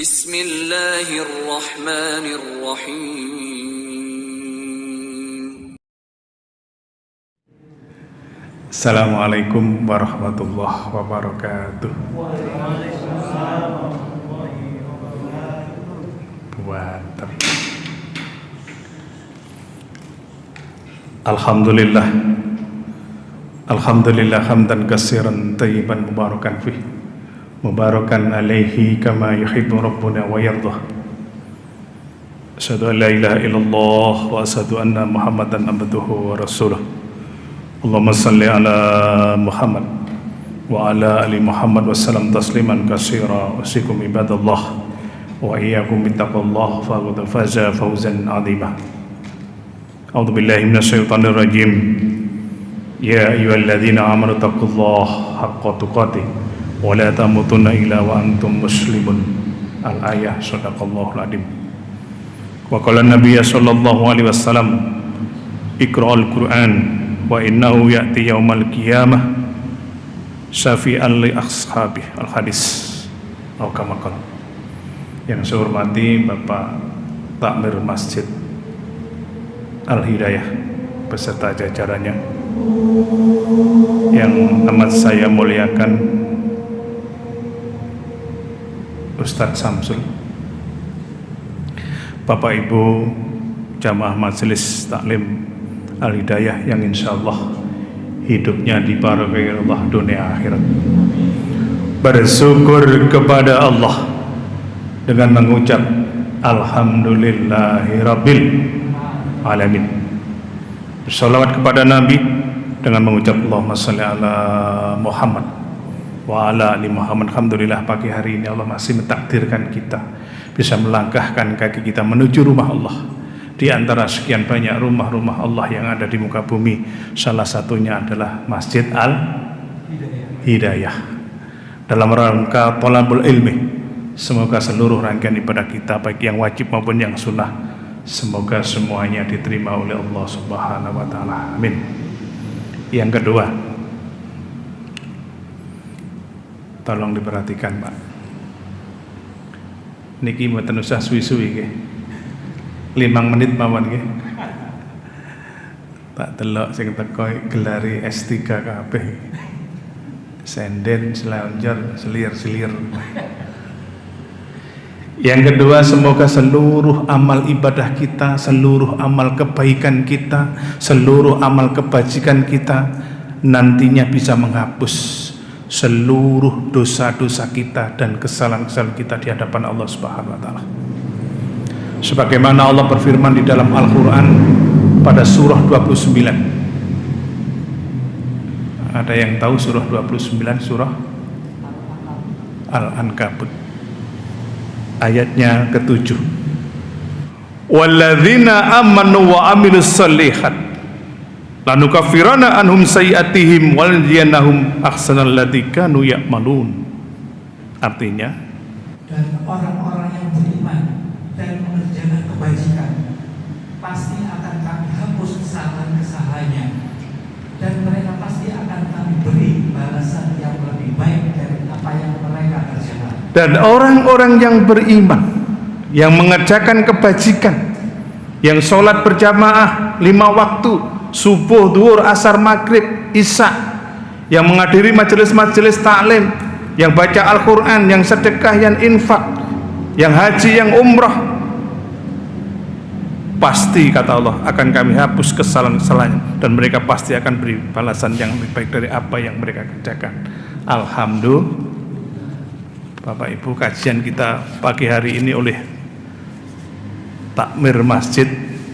Bismillahirrahmanirrahim. Assalamualaikum warahmatullahi wabarakatuh. Buatan. Alhamdulillah. Alhamdulillah hamdan katsiran thayyiban mubarakan fih. Mubarakan alaihi kama yuhibbu rabbuna wa yardah. Asyhadu an la ilaha illallah wa asyhadu anna Muhammadan abduhu wa rasuluh. Allahumma salli ala Muhammad wa ala ali Muhammad wa sallam tasliman katsira. Usikum ibadallah wa iyyakum bittaqwallah faqad faza fawzan 'azima. A'udzu billahi minasyaitonir rajim. Ya ayyuhalladzina amanu taqullaha haqqa tuqatih wa la tamutunna illa wa antum muslimun. Al-ayah. Shadaqallahul adzim. Wa qala an-nabiy sallallahu alaihi wasallam, iqra'ul Qur'an wa innahu ya'ti yaumal qiyamah syafi'an li ashabi. Al-hadis. Atau kama qala. Yang saya hormati Bapak Takmir Masjid Al-Hidayah beserta jajarannya, yang amat saya muliakan Ustadz Samsul, Bapak Ibu jamaah majelis taklim Al-Hidayah yang insyaallah hidupnya dibarakati Allah dunia akhirat. Bersyukur kepada Allah dengan mengucap Alhamdulillahirabbil alamin. Bersalawat kepada Nabi dengan mengucap Allahumma shalli ala Muhammad wa ala ali Muhammad. Alhamdulillah pagi hari ini Allah masih mentakdirkan kita bisa melangkahkan kaki kita menuju rumah Allah. Di antara sekian banyak rumah-rumah Allah yang ada di muka bumi, salah satunya adalah Masjid Al-Hidayah. Dalam rangka thalabul ilmi, semoga seluruh rangkaian ibadah kita baik yang wajib maupun yang sunnah, semoga semuanya diterima oleh Allah Subhanahu wa taala. Amin. Yang kedua, tolong diperhatikan, Pak. Niki mboten usah suwi-suwi nggih. 5 menit mawon nggih. Tak delok sing teko gelari S3 kabeh. Senden, selonjor, selir-selir. Yang kedua, semoga seluruh amal ibadah kita, seluruh amal kebaikan kita, seluruh amal kebajikan kita nantinya bisa menghapus seluruh dosa-dosa kita dan kesalahan-kesalahan kita di hadapan Allah Subhanahu wa taala. Sebagaimana Allah berfirman di dalam Al-Qur'an pada surah 29. Ada yang tahu surah 29? Surah Al-Ankabut ayatnya ke-7. Walladzina amanu wa amilus shalihat lanukaffiranna anhum sayiatihim waljannahum ahsanal ladzi kanu ya'malun. Artinya, dan orang-orang yang beriman dan mengerjakan kebajikan pasti akan kami hapus kesalahan-kesalahannya, dan mereka pasti akan kami beri balasan yang lebih baik dari apa yang mereka kerjakan. dan orang-orang yang beriman yang mengerjakan kebajikan, yang sholat berjamaah 5 waktu, subuh, duhur, asar, maghrib, isya, yang menghadiri majelis-majelis taklim, yang baca Al-Quran, yang sedekah, yang infak, yang haji, yang umrah, pasti kata Allah akan kami hapus kesalahan-kesalahannya, dan mereka pasti akan beri balasan yang lebih baik dari apa yang mereka kerjakan. Alhamdulillah. Bapak Ibu, kajian kita pagi hari ini oleh Takmir Masjid,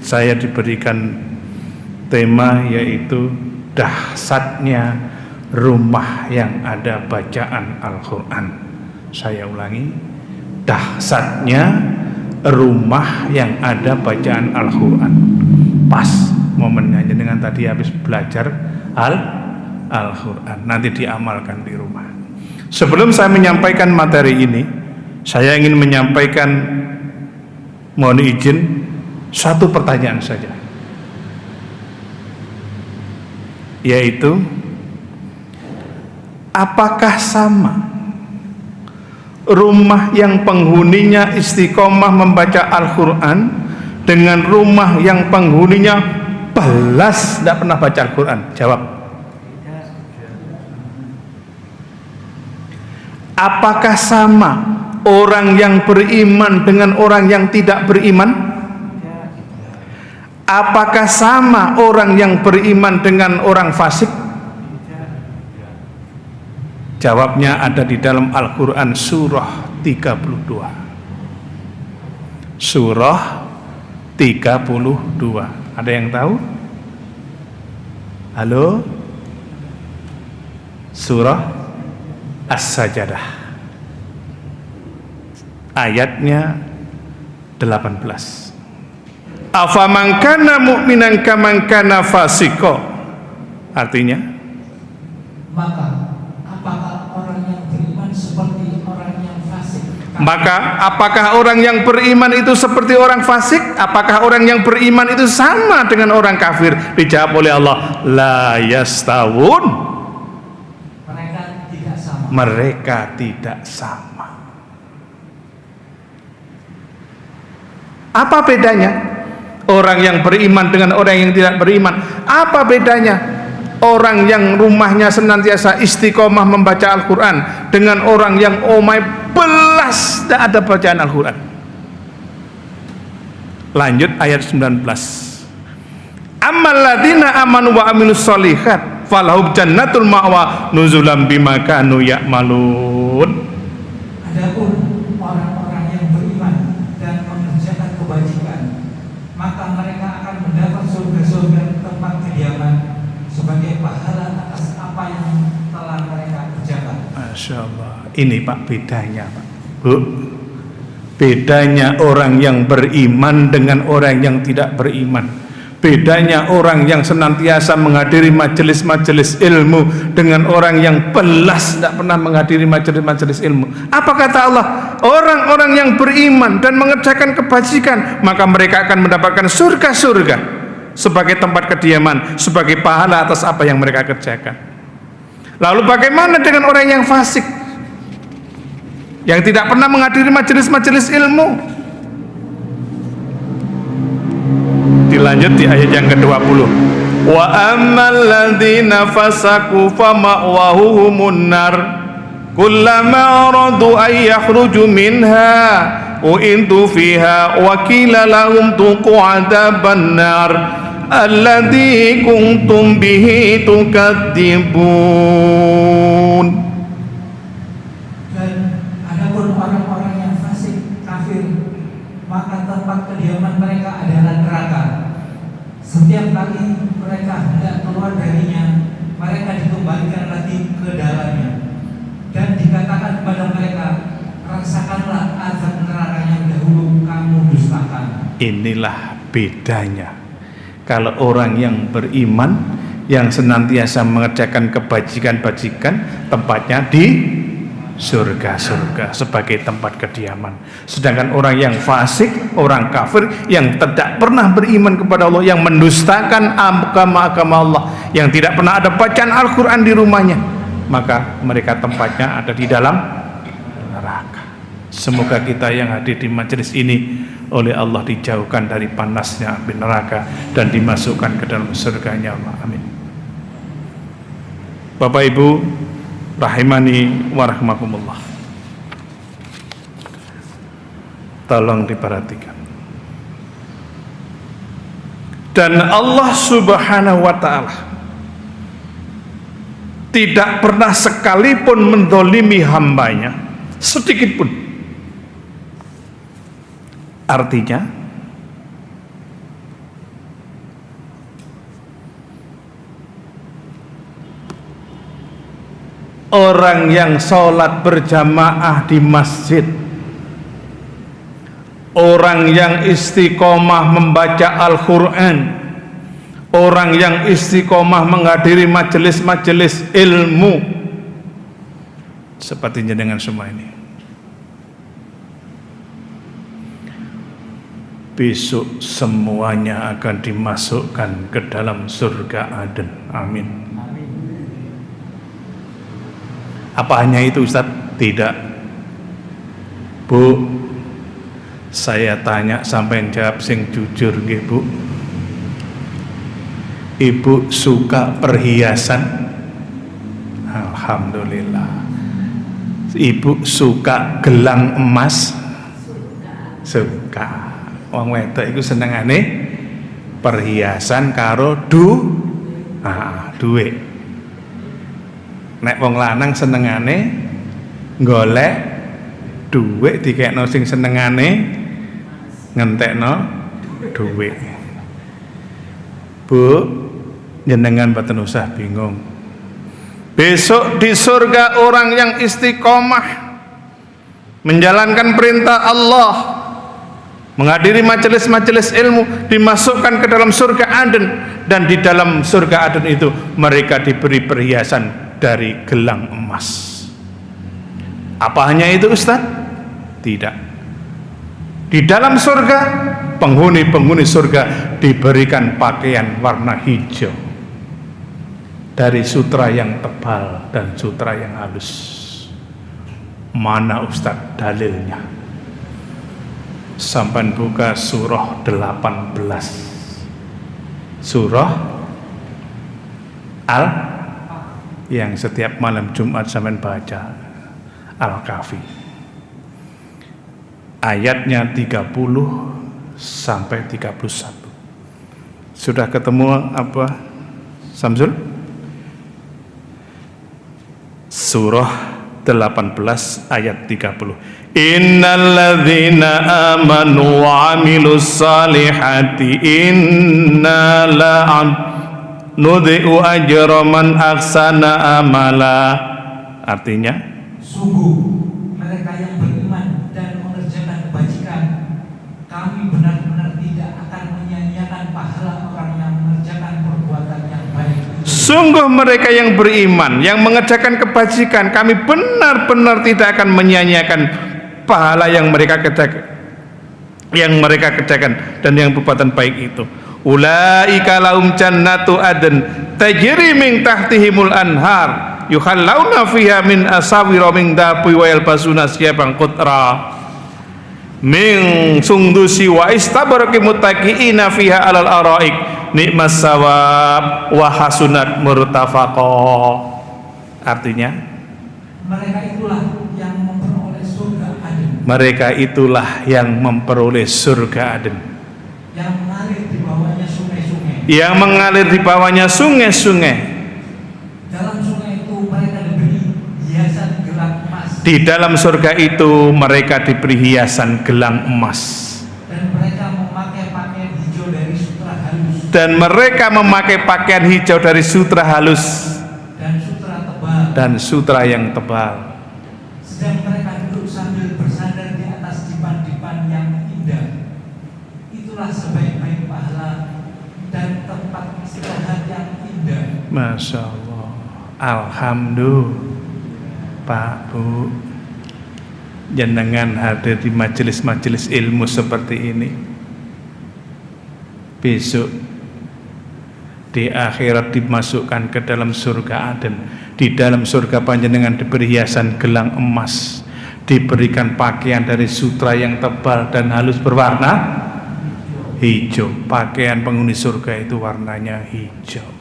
saya diberikan tema yaitu dahsyatnya rumah yang ada bacaan Al-Quran. Saya ulangi, dahsyatnya rumah yang ada bacaan Al-Quran. Pas momennya dengan tadi habis belajar Al-Quran, nanti diamalkan di rumah. Sebelum saya menyampaikan materi ini, saya ingin menyampaikan, mohon izin, satu pertanyaan saja, yaitu apakah sama rumah yang penghuninya istiqomah membaca Al-Quran dengan rumah yang penghuninya balas tidak pernah baca Al-Quran? Jawab. Apakah sama orang yang beriman dengan orang yang tidak beriman? Apakah sama orang yang beriman dengan orang fasik? Jawabnya ada di dalam Al-Quran surah 32. Surah 32. Ada yang tahu? Halo? Surah As-Sajdah, ayatnya 18. Afaman kana mu'minan kaman kana fasiko. Artinya, maka apakah orang yang beriman seperti orang yang fasik? Maka apakah orang yang beriman itu seperti orang fasik? Apakah orang yang beriman itu sama dengan orang kafir? Dijawab oleh Allah, la yastawun. Mereka tidak sama. Mereka tidak sama. Apa bedanya? Orang yang beriman dengan orang yang tidak beriman, apa bedanya? Orang yang rumahnya senantiasa istiqomah membaca Al-Quran dengan orang yang belas tidak ada bacaan Al-Quran. Lanjut ayat 19. Ammal ladzina amanu wa amilus sholihat falahum jannatul ma'wa nuzulam bima kanu ya'malun. Adapun orang-orang yang beriman dan mengerjakan kebajikan, maka mereka akan mendapat surga-surga tempat kediaman sebagai pahala atas apa yang telah mereka kerjakan. Masya Allah. Ini Pak bedanya Pak, Bu. Bedanya orang yang beriman dengan orang yang tidak beriman. Bedanya orang yang senantiasa menghadiri majelis-majelis ilmu dengan orang yang belas tidak pernah menghadiri majelis-majelis ilmu. Apa kata Allah? Orang-orang yang beriman dan mengerjakan kebajikan, maka mereka akan mendapatkan surga-surga sebagai tempat kediaman, sebagai pahala atas apa yang mereka kerjakan. Lalu bagaimana dengan orang yang fasik, yang tidak pernah menghadiri majelis-majelis ilmu? Dilanjut di ayat yang ke-20. Wa ammal ladzina fasaku fama'wahumun nar kullama aradu ay yakhruju minha u'intu fiha wa qila lahum tuqu adzaban nar alladzi kuntum bihi tukadzibun. Dan adapun orang-orang yang fasik kafir, maka tempat kediaman mereka adalah neraka. Setiap kali mereka hendak keluar darinya, mereka dikembalikan lagi ke dalamnya. Dan dikatakan kepada mereka, rasakanlah azab neraka yang dahulu kamu dustakan. Inilah bedanya. Kalau orang yang beriman, yang senantiasa mengerjakan kebajikan-bajikan, tempatnya di surga-surga sebagai tempat kediaman. Sedangkan orang yang fasik, orang kafir yang tidak pernah beriman kepada Allah, yang mendustakan agama-agama Allah, yang tidak pernah ada bacaan Al-Quran di rumahnya, maka mereka tempatnya ada di dalam neraka. Semoga kita yang hadir di majelis ini oleh Allah dijauhkan dari panasnya api neraka dan dimasukkan ke dalam surganya Allah. Amin. Bapak Ibu rahimani wa rahmakumullah, tolong diperhatikan. Dan Allah Subhanahu wa ta'ala tidak pernah sekalipun mendolimi hambanya sedikit pun. Artinya orang yang sholat berjamaah di masjid, orang yang istiqomah membaca Al-Quran, orang yang istiqomah menghadiri majelis-majelis ilmu, sepertinya dengan semua ini, besok semuanya akan dimasukkan ke dalam surga Aden. Amin. Apa hanya itu Ustaz? Tidak. Bu, saya tanya sampai jawab sing jujur nggih, Bu. Ibu suka perhiasan? Alhamdulillah. Ibu suka gelang emas? Suka. Wong wedok iku senengane perhiasan karo duit. Nek wong lanang senengane golek duit dikekno sing senengane ngentekno duit. Bu, jenengan mboten usah bingung. Besok di surga orang yang istiqomah menjalankan perintah Allah, menghadiri majelis-majelis ilmu, dimasukkan ke dalam surga Aden, dan di dalam surga Aden itu mereka diberi perhiasan dari gelang emas. Apa hanya itu, Ustaz? Tidak. Di dalam surga, penghuni-penghuni surga diberikan pakaian warna hijau dari sutra yang tebal dan sutra yang halus. Mana Ustaz dalilnya? Sampai buka surah 18, surah Al, yang setiap malam Jumat sampai baca, Al-Kahfi, ayatnya 30 sampai 31. Sudah ketemu apa, Samsul? Surah 18 ayat 30. Innalladzina amanu wa amilus salihati inna la nudhi'u ajra man ahsana amala. Artinya, sungguh mereka yang beriman dan mengerjakan kebajikan, kami benar-benar tidak akan menyia-nyiakan pahala orang yang mengerjakan perbuatan yang baik. Sungguh mereka yang beriman, yang mengerjakan kebajikan, kami benar-benar tidak akan menyia-nyiakan pahala yang mereka kerjakan dan yang perbuatan baik itu. Ulaika lahum jannatu adn tajri min tahtihimul anhar yukhallawna fiha min asawira min dhahabi wa yalbasuna siyaban qutra min sundusi wa istabraqi muttaqiina fiha alal araik nikmas sawab wa hasunat murtafaqa. Artinya, mereka itulah yang memperoleh surga Aden. Mereka itulah yang memperoleh surga Aden, yang mengalir di bawahnya sungai-sungai. Yang mengalir di bawahnya sungai-sungai. Dalam sungai itu mereka diberi hiasan gelang emas. Di dalam surga itu mereka diberi hiasan gelang emas. Dan mereka memakai pakaian hijau dari sutra halus. Dan mereka memakai pakaian hijau dari sutra halus. Dan sutra tebal. Dan sutra yang tebal. Sedang mereka duduk sambil bersandar di atas dipan-dipan yang indah. Itulah sebaik-baik pahala dan tempat istirahat yang indah. Masya Allah. Alhamdulillah. Pak, Bu, jenengan hadir di majelis-majelis ilmu seperti ini, besok di akhirat dimasukkan ke dalam surga Aden. Di dalam surga panjenengan diberi hiasan gelang emas, diberikan pakaian dari sutra yang tebal dan halus berwarna hijau. Pakaian penghuni surga itu warnanya hijau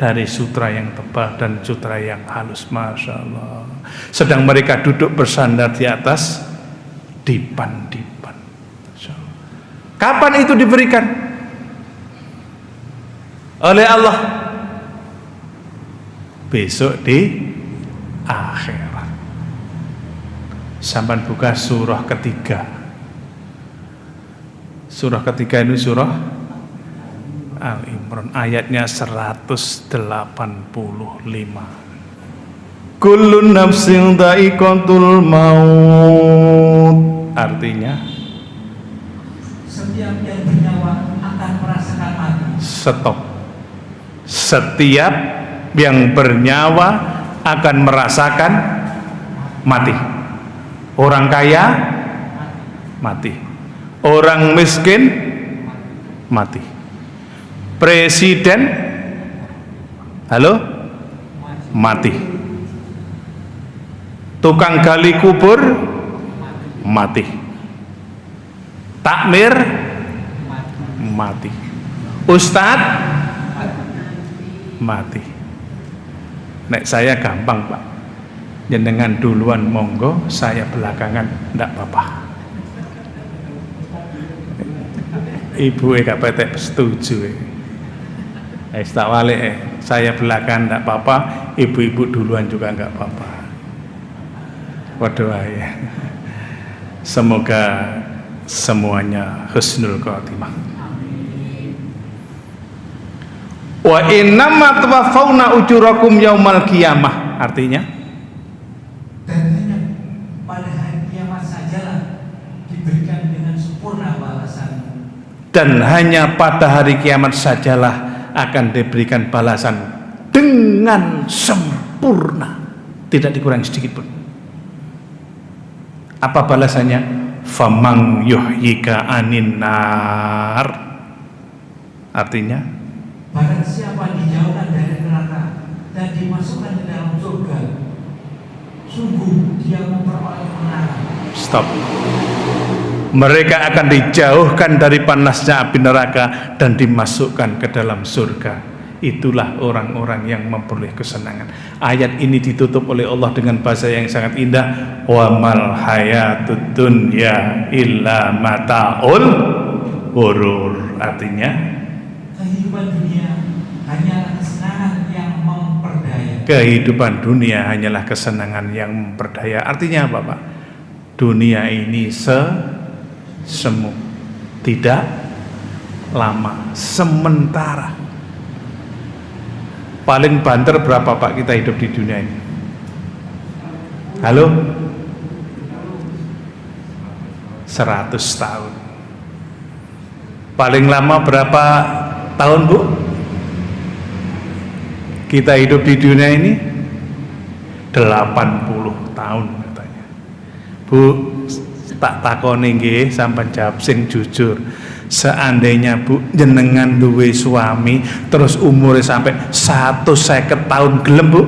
dari sutra yang tebal dan sutra yang halus. Masya Allah. Sedang mereka duduk bersandar di atas dipan-dipan. Kapan itu diberikan? Oleh Allah. Besok di akhirat. Sampai buka surah ketiga. Surah ketiga ini surah Al-Imran, ayatnya 185. Kullun nafsin dha'iqatul maut. Artinya, setiap yang bernyawa akan merasakan mati. Stop. Setiap yang bernyawa akan merasakan mati. Orang kaya mati. Orang miskin mati. Presiden, halo, mati. Tukang gali kubur mati. Takmir mati. Ustadz mati. Nek saya gampang Pak, jenengan duluan monggo, saya belakangan, ndak apa-apa. Ibu gak petek setuju. Tak walik saya belakangan ndak apa-apa, ibu-ibu duluan juga nggak apa-apa. Waduh ya. Semoga semuanya husnul khotimah. Wa innama tuwaffawna ujurakum yaumal qiyamah. Artinya dan hanya pada hari kiamat sajalah diberikan dengan sempurna balasan. Dan hanya pada hari kiamat sajalah akan diberikan balasan dengan sempurna, tidak dikurangi sedikit pun. Apa balasannya? Famang yuhyika anin nar. Artinya, barang siapa dijauhkan dari neraka dan dimasukkan ke dalam surga, sungguh dia memperoleh kemenangan. Stop. Mereka akan dijauhkan dari panasnya api neraka dan dimasukkan ke dalam surga. Itulah orang-orang yang memperoleh kesenangan. Ayat ini ditutup oleh Allah dengan bahasa yang sangat indah. Wa mal hayatud dunya illa mataul ghurur. Artinya, kehidupan dunia hanyalah kesenangan yang memperdaya. Kehidupan dunia hanyalah kesenangan yang memperdaya. Artinya apa Pak? Dunia ini semu, tidak lama, sementara. Paling banter berapa Pak kita hidup di dunia ini? Halo? 100 tahun. Paling lama berapa tahun Bu? Kita hidup di dunia ini 80 tahun katanya. Bu, tak takoni nggih sampean jawab sing jujur. Seandainya Bu jenengan duwe suami terus umurnya sampai 150 tahun, gelem Bu?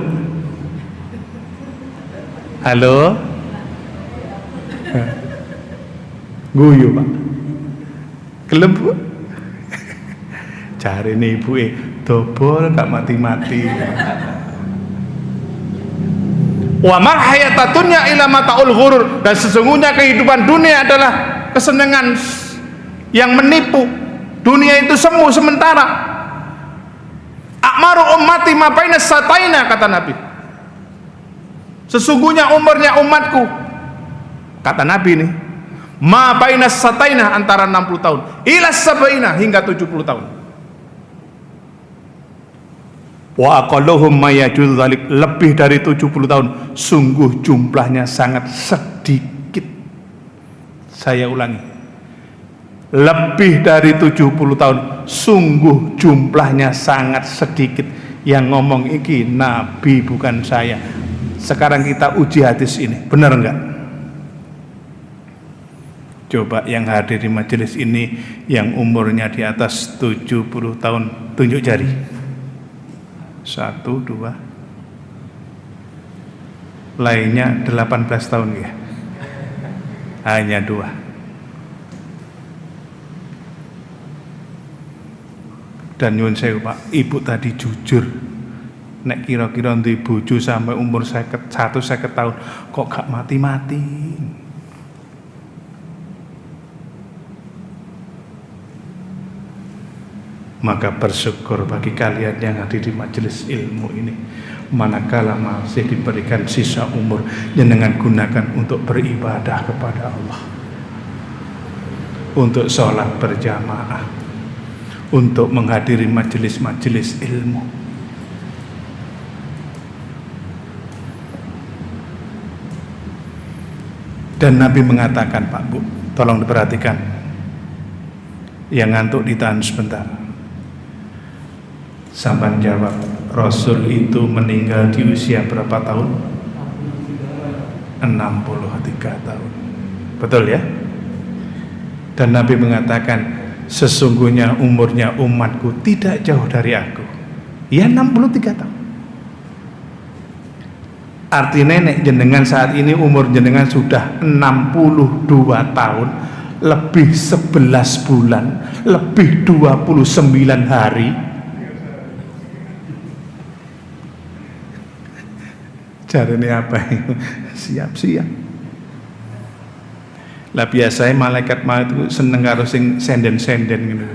Halo? Guyu Pak. Gelem Bu? Cari nih ibu dobol gak mati-mati. Wa ma hayatatunya ila mataul ghurur. Dan sesungguhnya kehidupan dunia adalah kesenangan yang menipu. Dunia itu semu sementara. Akmaru ummati ma baina sataina, kata Nabi. Sesungguhnya umurnya umatku, kata Nabi nih, ma baina sataina, antara 60 tahun ila sabaina, hingga 70 tahun. Wa aqalluhum mayajul dzalik, lebih dari 70 tahun. Sungguh jumlahnya sangat sedikit. Saya ulangi, lebih dari 70 tahun. Sungguh jumlahnya sangat sedikit. Yang ngomong iki Nabi, bukan saya. Sekarang kita uji hadis ini, benar enggak? Coba yang hadir di majelis ini yang umurnya di atas 70 tahun, tunjuk jari. 1, 2. Lainnya 18 tahun ya. Hanya 2. Dan nyuwun sewu Pak, ibu tadi jujur. Nek kira-kira ndek bojo sampai umur 50 tahun kok gak mati-mati. Maka bersyukur bagi kalian yang hadir di majelis ilmu ini. Manakala masih diberikan sisa umur, jenengan gunakan untuk beribadah kepada Allah, untuk sholat berjamaah, untuk menghadiri majelis-majelis ilmu. Dan Nabi mengatakan, Pak Bu, tolong diperhatikan, yang ngantuk ditahan sebentar. Sampai jawab, Rasul itu meninggal di usia berapa tahun? 63 tahun. Betul ya? Dan Nabi mengatakan, sesungguhnya umurnya umatku tidak jauh dari aku. Ya 63 tahun. Artinya nek jenengan saat ini umur jenengan sudah 62 tahun, lebih 11 bulan, lebih 29 hari. Caranya apa? Siap-siap. Lah biasanya malaikat itu seneng karo sing senden-senden gitu.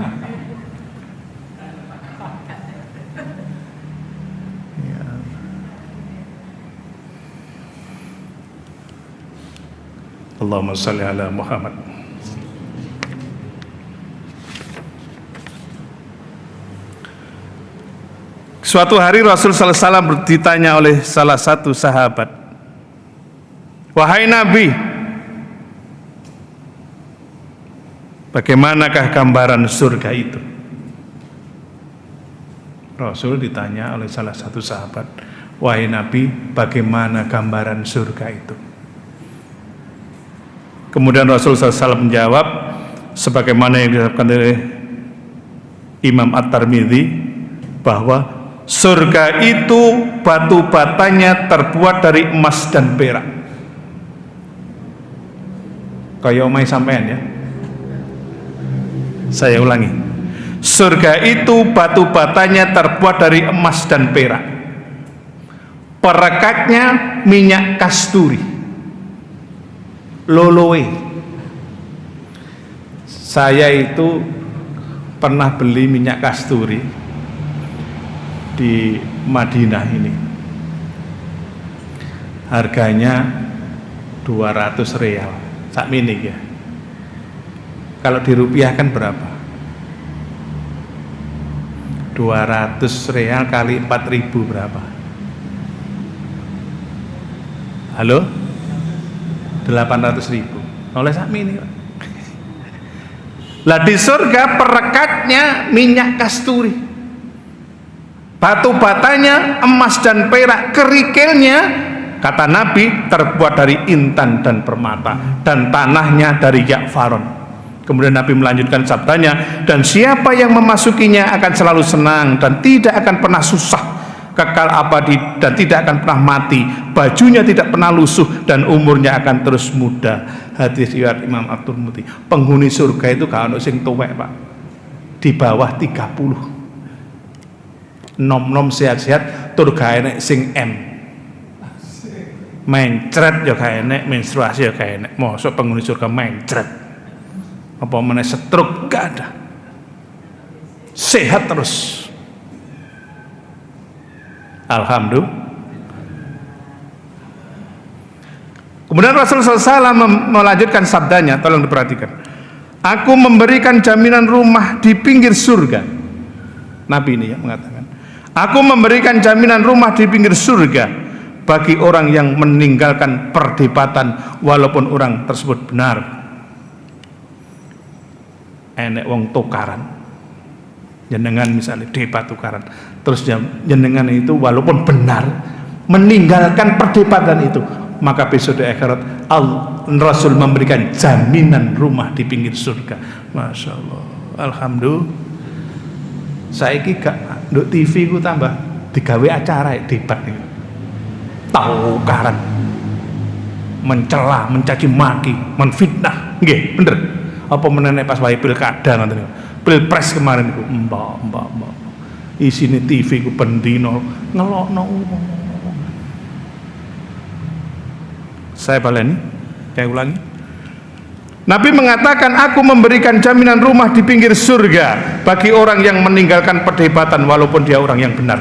Allahumma salli ala Muhammad. Suatu hari Rasul sallallahu alaihi wasallam ditanya oleh salah satu sahabat, "Wahai Nabi, bagaimanakah gambaran surga itu?" Rasul ditanya oleh salah satu sahabat, "Wahai Nabi, bagaimana gambaran surga itu?" Kemudian Rasul SAW menjawab sebagaimana yang disebutkan oleh Imam At-Tirmidzi, bahwa surga itu batu batanya terbuat dari emas dan perak. Kayak omai sampean ya. Saya ulangi. Surga itu batu batanya terbuat dari emas dan perak. Perekatnya minyak kasturi. Loloe. Saya itu pernah beli minyak kasturi di Madinah ini. Harganya 200 real. Sak mini ya. Kalau dirupiahkan berapa? 200 real kali 4.000 berapa? Halo? 800.000 oleh sakmi ini Pak. Lah di surga perekatnya minyak kasturi, batu batanya emas dan perak, kerikilnya kata Nabi terbuat dari intan dan permata, dan tanahnya dari yakfaron. Kemudian Nabi melanjutkan sabdanya, dan siapa yang memasukinya akan selalu senang dan tidak akan pernah susah, kekal abadi dan tidak akan pernah mati, bajunya tidak pernah lusuh dan umurnya akan terus muda. Hadis riwayat Imam At-Tirmidzi. Penghuni surga itu gak ono sing tuwek Pak, di bawah 30, nom-nom sehat-sehat, tur gak enek sing mencret ya gak enek, menstruasi ya gak enek. Mosok penghuni surga mencret, apa meneh stroke gak ada, sehat terus. Alhamdulillah. Kemudian Rasulullah SAW melanjutkan sabdanya, tolong diperhatikan. Aku memberikan jaminan rumah di pinggir surga. Nabi ini yang mengatakan, aku memberikan jaminan rumah di pinggir surga bagi orang yang meninggalkan perdebatan walaupun orang tersebut benar. Enek wong tukaran, jenengan misalnya debat tukaran, terus jenengan itu walaupun benar meninggalkan perdebatan itu, maka besok di akhirat Rasul memberikan jaminan rumah di pinggir surga. Masya Allah, alhamdulillah. Saiki gak nduk TV ku tambah digawe acara debat nih, tukaran, mencela, mencaci maki, menfitnah, nggih bener. Apa menene pas wae pilkada nanti pilpres kemarin itu mbak isine TV ku pendino ngelokno. Saya baleni, saya ulangi. Nabi mengatakan, aku memberikan jaminan rumah di pinggir surga bagi orang yang meninggalkan perdebatan walaupun dia orang yang benar.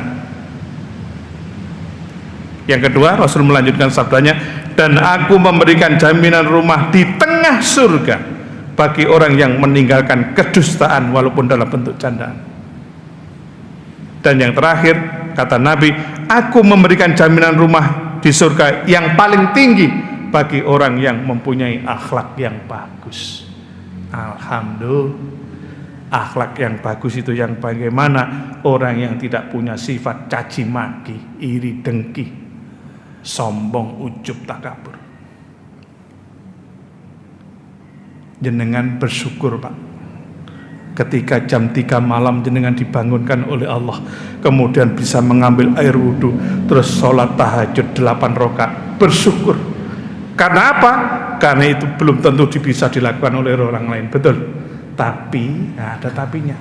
Yang kedua, Rasul melanjutkan sabdanya, dan aku memberikan jaminan rumah di tengah surga bagi orang yang meninggalkan kedustaan walaupun dalam bentuk candaan. Dan yang terakhir, kata Nabi, aku memberikan jaminan rumah di surga yang paling tinggi bagi orang yang mempunyai akhlak yang bagus. Alhamdulillah. Akhlak yang bagus itu yang bagaimana? Orang yang tidak punya sifat caci maki, iri dengki, sombong, ujub, takabur. Jenengan bersyukur Pak, Ketika jam 3 malam jenengan dibangunkan oleh Allah, kemudian bisa mengambil air wudhu, terus sholat tahajud 8 rakaat, bersyukur. Karena apa? Karena itu belum tentu bisa dilakukan oleh orang lain, betul. Tapi, nah ada tapinya.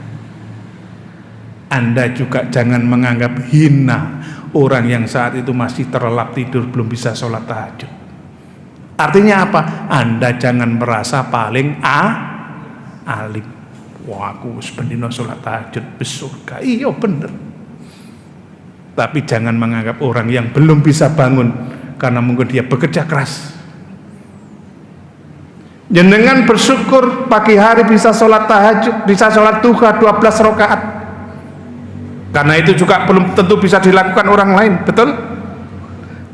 Anda juga jangan menganggap hina orang yang saat itu masih terlelap tidur belum bisa sholat tahajud. Artinya apa? Anda jangan merasa paling alim. Wah, aku sebendino sholat tahajud besurga. Iya bener. Tapi jangan menganggap orang yang belum bisa bangun karena mungkin dia bekerja keras. Jenengan bersyukur pagi hari bisa sholat tahajud, bisa sholat duha 12 rakaat. Karena itu juga belum tentu bisa dilakukan orang lain, betul?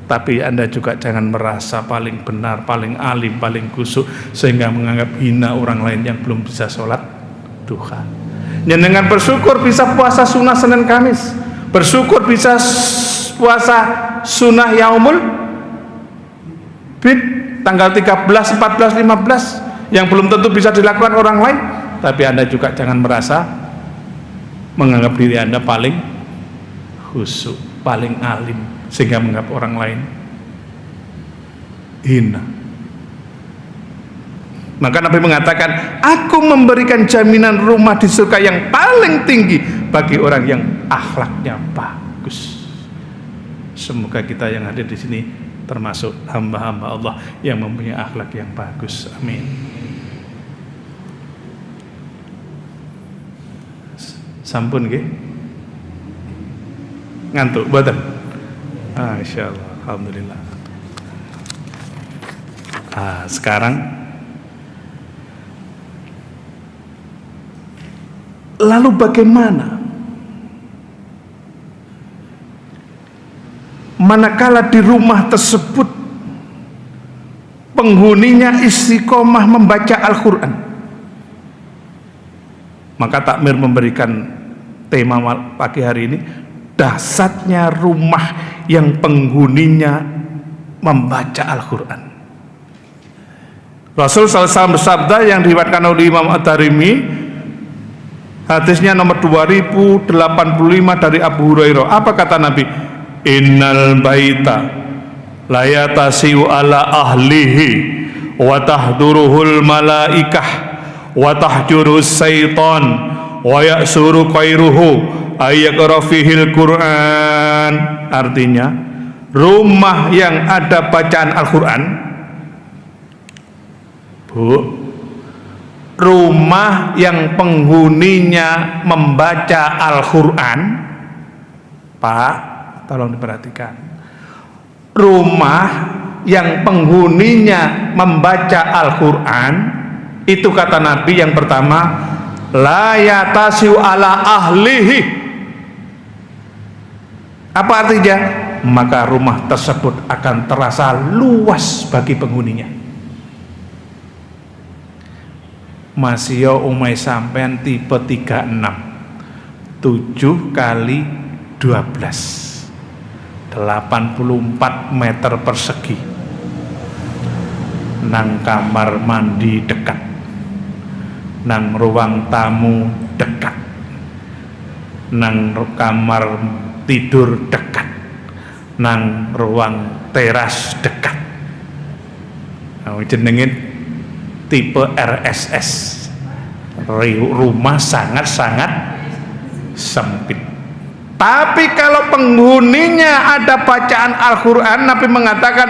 Tapi Anda juga jangan merasa paling benar, paling alim, paling khusyuk sehingga menganggap hina orang lain yang belum bisa sholat duha. Jenengan bersyukur bisa puasa sunnah Senin Kamis, bersyukur bisa puasa sunnah Yaumul Bid tanggal 13, 14, 15 yang belum tentu bisa dilakukan orang lain. Tapi Anda juga jangan merasa menganggap diri Anda paling khusyuk, paling alim sehingga menganggap orang lain hina. Maka Nabi mengatakan, aku memberikan jaminan rumah di surga yang paling tinggi bagi orang yang akhlaknya bagus. Semoga kita yang hadir di sini termasuk hamba-hamba Allah yang mempunyai akhlak yang bagus. Amin. Sampun nggih? Ngantuk mboten? Insyaallah, alhamdulillah. Sekarang lalu bagaimana manakala di rumah tersebut penghuninya istiqomah membaca Al-Quran? Maka takmir memberikan tema pagi hari ini, dahsyatnya rumah yang penghuninya membaca Al-Quran. Rasul SAW bersabda yang diriwayatkan oleh Imam Ad-Darimi, hadisnya nomor 2085 dari Abu Hurairah. Apa kata Nabi? Innal baita la yatasi'u ala ahlihi wa tahduruhul malaikah wa tahjurus syaitan wa ya'suru khairuhu ayyaqra fihil Qur'an. Artinya, rumah yang ada bacaan Al-Quran, Bu, rumah yang penghuninya membaca Al-Quran, Pak, tolong diperhatikan. Rumah yang penghuninya membaca Al-Quran, itu kata Nabi yang pertama, la yatasiu ala ahlihi. Apa artinya? Maka rumah tersebut akan terasa luas bagi penghuninya. Masih umai sampean tipe 36, 7 kali 12, 84 meter persegi. Nang kamar mandi dekat, nang ruang tamu dekat, nang kamar tidur dekat, nang ruang teras dekat. Nah, jenengin tipe RSS, rumah sangat-sangat sempit. Tapi kalau penghuninya ada bacaan Al-Quran, Nabi mengatakan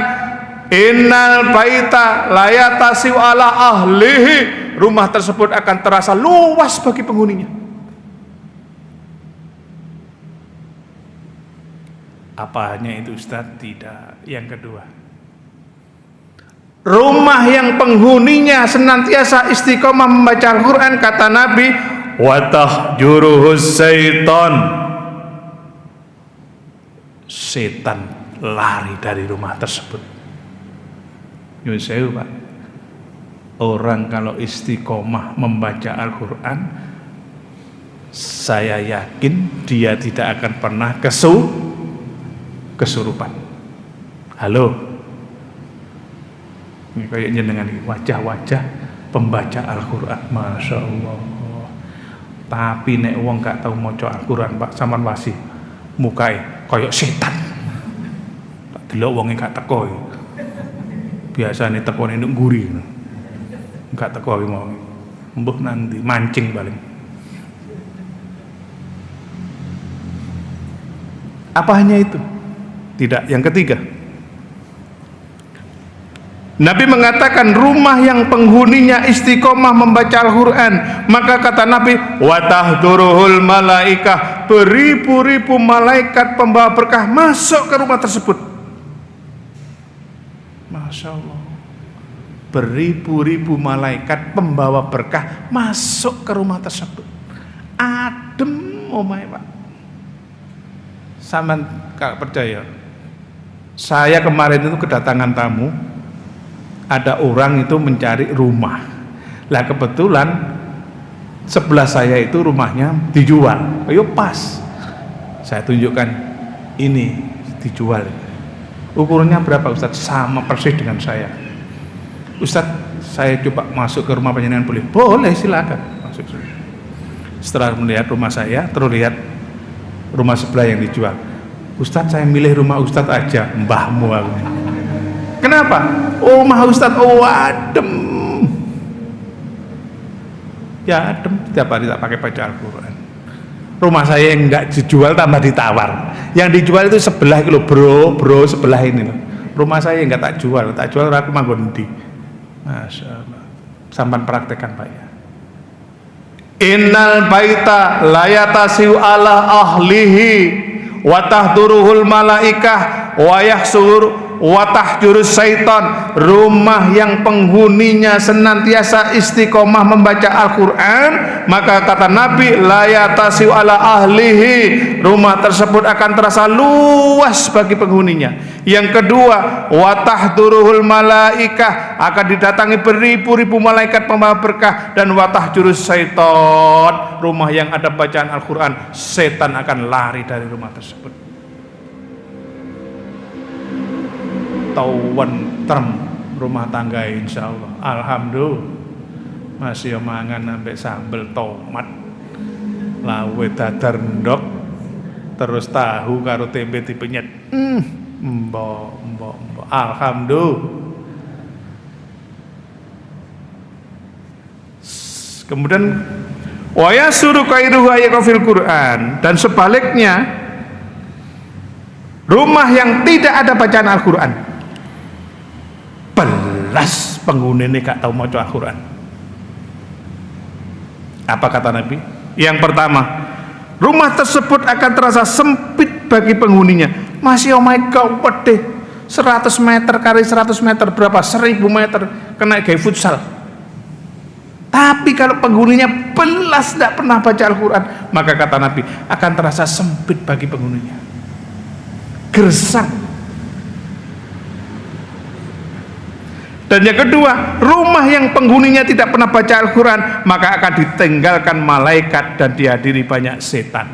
innal baita la yatasi'u ala ahlihi, rumah tersebut akan terasa luas bagi penghuninya. Apa hanya itu Ustaz? Tidak. Yang kedua, rumah yang penghuninya senantiasa istiqomah membaca Al-Quran, kata Nabi, watahjuruhus syaitan, setan lari dari rumah tersebut. Yusuf, Pak, orang kalau istiqomah membaca Al-Quran, saya yakin dia tidak akan pernah kesurupan. Halo, kayaknya dengan wajah-wajah pembaca Al-Quran, Masya Allah, Tapi nek wong gak tau maca Al-Qur'an, Pak, sampean wasih mukae kaya setan. Tak delok wonge gak teko. Biasane tekone nduk nguri. Gak teko iki mau. Mbuh nanti mancing paling. Apa hanya itu? Tidak. Yang ketiga, Nabi mengatakan rumah yang penghuninya istiqomah membaca Al-Quran, maka kata Nabi, watahduruhul malaikah, beribu-ribu malaikat pembawa berkah masuk ke rumah tersebut. Masya Allah, beribu-ribu malaikat pembawa berkah masuk ke rumah tersebut. Adem omahe, Pak. Sampeyan gak percaya, saya kemarin itu kedatangan tamu. Ada orang itu mencari rumah. Lah kebetulan sebelah saya itu rumahnya dijual. Ayo pas. Saya tunjukkan, ini dijual. Ukurannya berapa Ustadz? Sama persis dengan saya. Ustadz, saya coba masuk ke rumah panjenengan boleh? Boleh, silakan masuk. Setelah melihat rumah saya, terus lihat rumah sebelah yang dijual. Ustadz, saya milih rumah Ustadz aja. Mbahmu aku. Kenapa? Oh, rumah Ustadz, oh adem. Ya adem, setiap hari tak pakai baca Al-Quran. Rumah saya yang enggak dijual tambah ditawar. Yang dijual itu sebelah itu loh, bro sebelah ini loh. Rumah saya enggak tak jual aku manggon di. Masya Allah. Sampan praktekan Pak ya. Innal baita layatasiu ala ahlihi wa tahduruhul malaikah wa yahsur watah jurus syaitan. Rumah yang penghuninya senantiasa istiqomah membaca Al-Quran, maka kata Nabi, layatasiu ala ahlihi, rumah tersebut akan terasa luas bagi penghuninya. Yang kedua, watah duruhul malaikah, akan didatangi beribu-ribu malaikat pembawa berkah. Dan watah jurus syaitan, rumah yang ada bacaan Al-Quran, setan akan lari dari rumah tersebut. Tawan term rumah tangga insya Allah. Alhamdulillah masih mangan sampai sambel tomat, lawe dadar ndok, terus tahu karo tempe dipenyet. Mbok. Alhamdulillah. Kemudian wa yasuru khairuhu ayaqafil Quran, dan sebaliknya rumah yang tidak ada bacaan Al-Quran, belas penghuni ini gak tahu maca Al-Quran. Apa kata Nabi? Yang pertama, rumah tersebut akan terasa sempit bagi penghuninya. Masih omai kau pedih 100 meter kali 100 meter berapa? 1000 meter kena gaya futsal. Tapi kalau penghuninya belas tidak pernah baca Al-Quran, maka kata Nabi akan terasa sempit bagi penghuninya, gersang. Dan yang kedua, rumah yang penghuninya tidak pernah baca Al-Quran, maka akan ditinggalkan malaikat dan dihadiri banyak setan.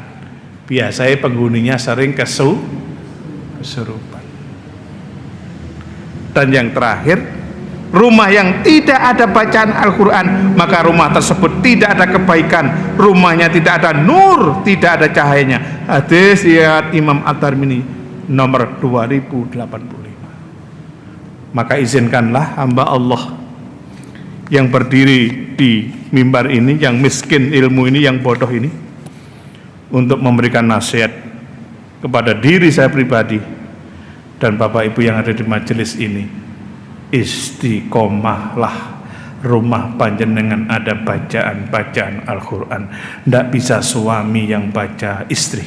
Biasanya penghuninya sering kesurupan. Dan yang terakhir, rumah yang tidak ada bacaan Al-Quran, maka rumah tersebut tidak ada kebaikan, rumahnya tidak ada nur, tidak ada cahayanya. Hadis riwayat Imam At-Tirmidzi nomor 2085. Maka izinkanlah hamba Allah yang berdiri di mimbar ini, yang miskin ilmu ini, yang bodoh ini, untuk memberikan nasihat kepada diri saya pribadi dan Bapak Ibu yang ada di majelis ini. Istiqomahlah, rumah panjenengan ada bacaan Al-Quran. Tidak bisa suami yang baca istri,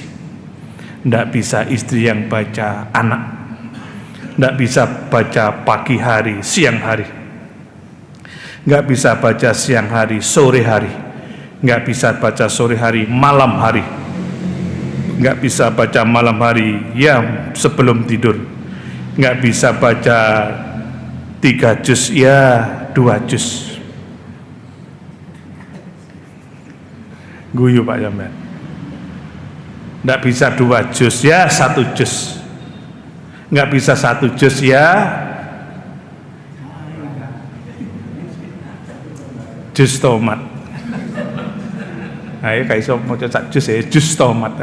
tidak bisa istri yang baca anak, tidak bisa baca pagi hari, siang hari, nggak bisa baca siang hari, sore hari, nggak bisa baca sore hari, malam hari, nggak bisa baca malam hari ya sebelum tidur, nggak bisa baca 3 juz ya 2 juz. Guyu Pak Jamil. Nggak bisa 2 juz ya 1 juz. Nggak bisa 1 juz ya juz tomat. Ayo gak iso maca sak juz ya, juz tomat.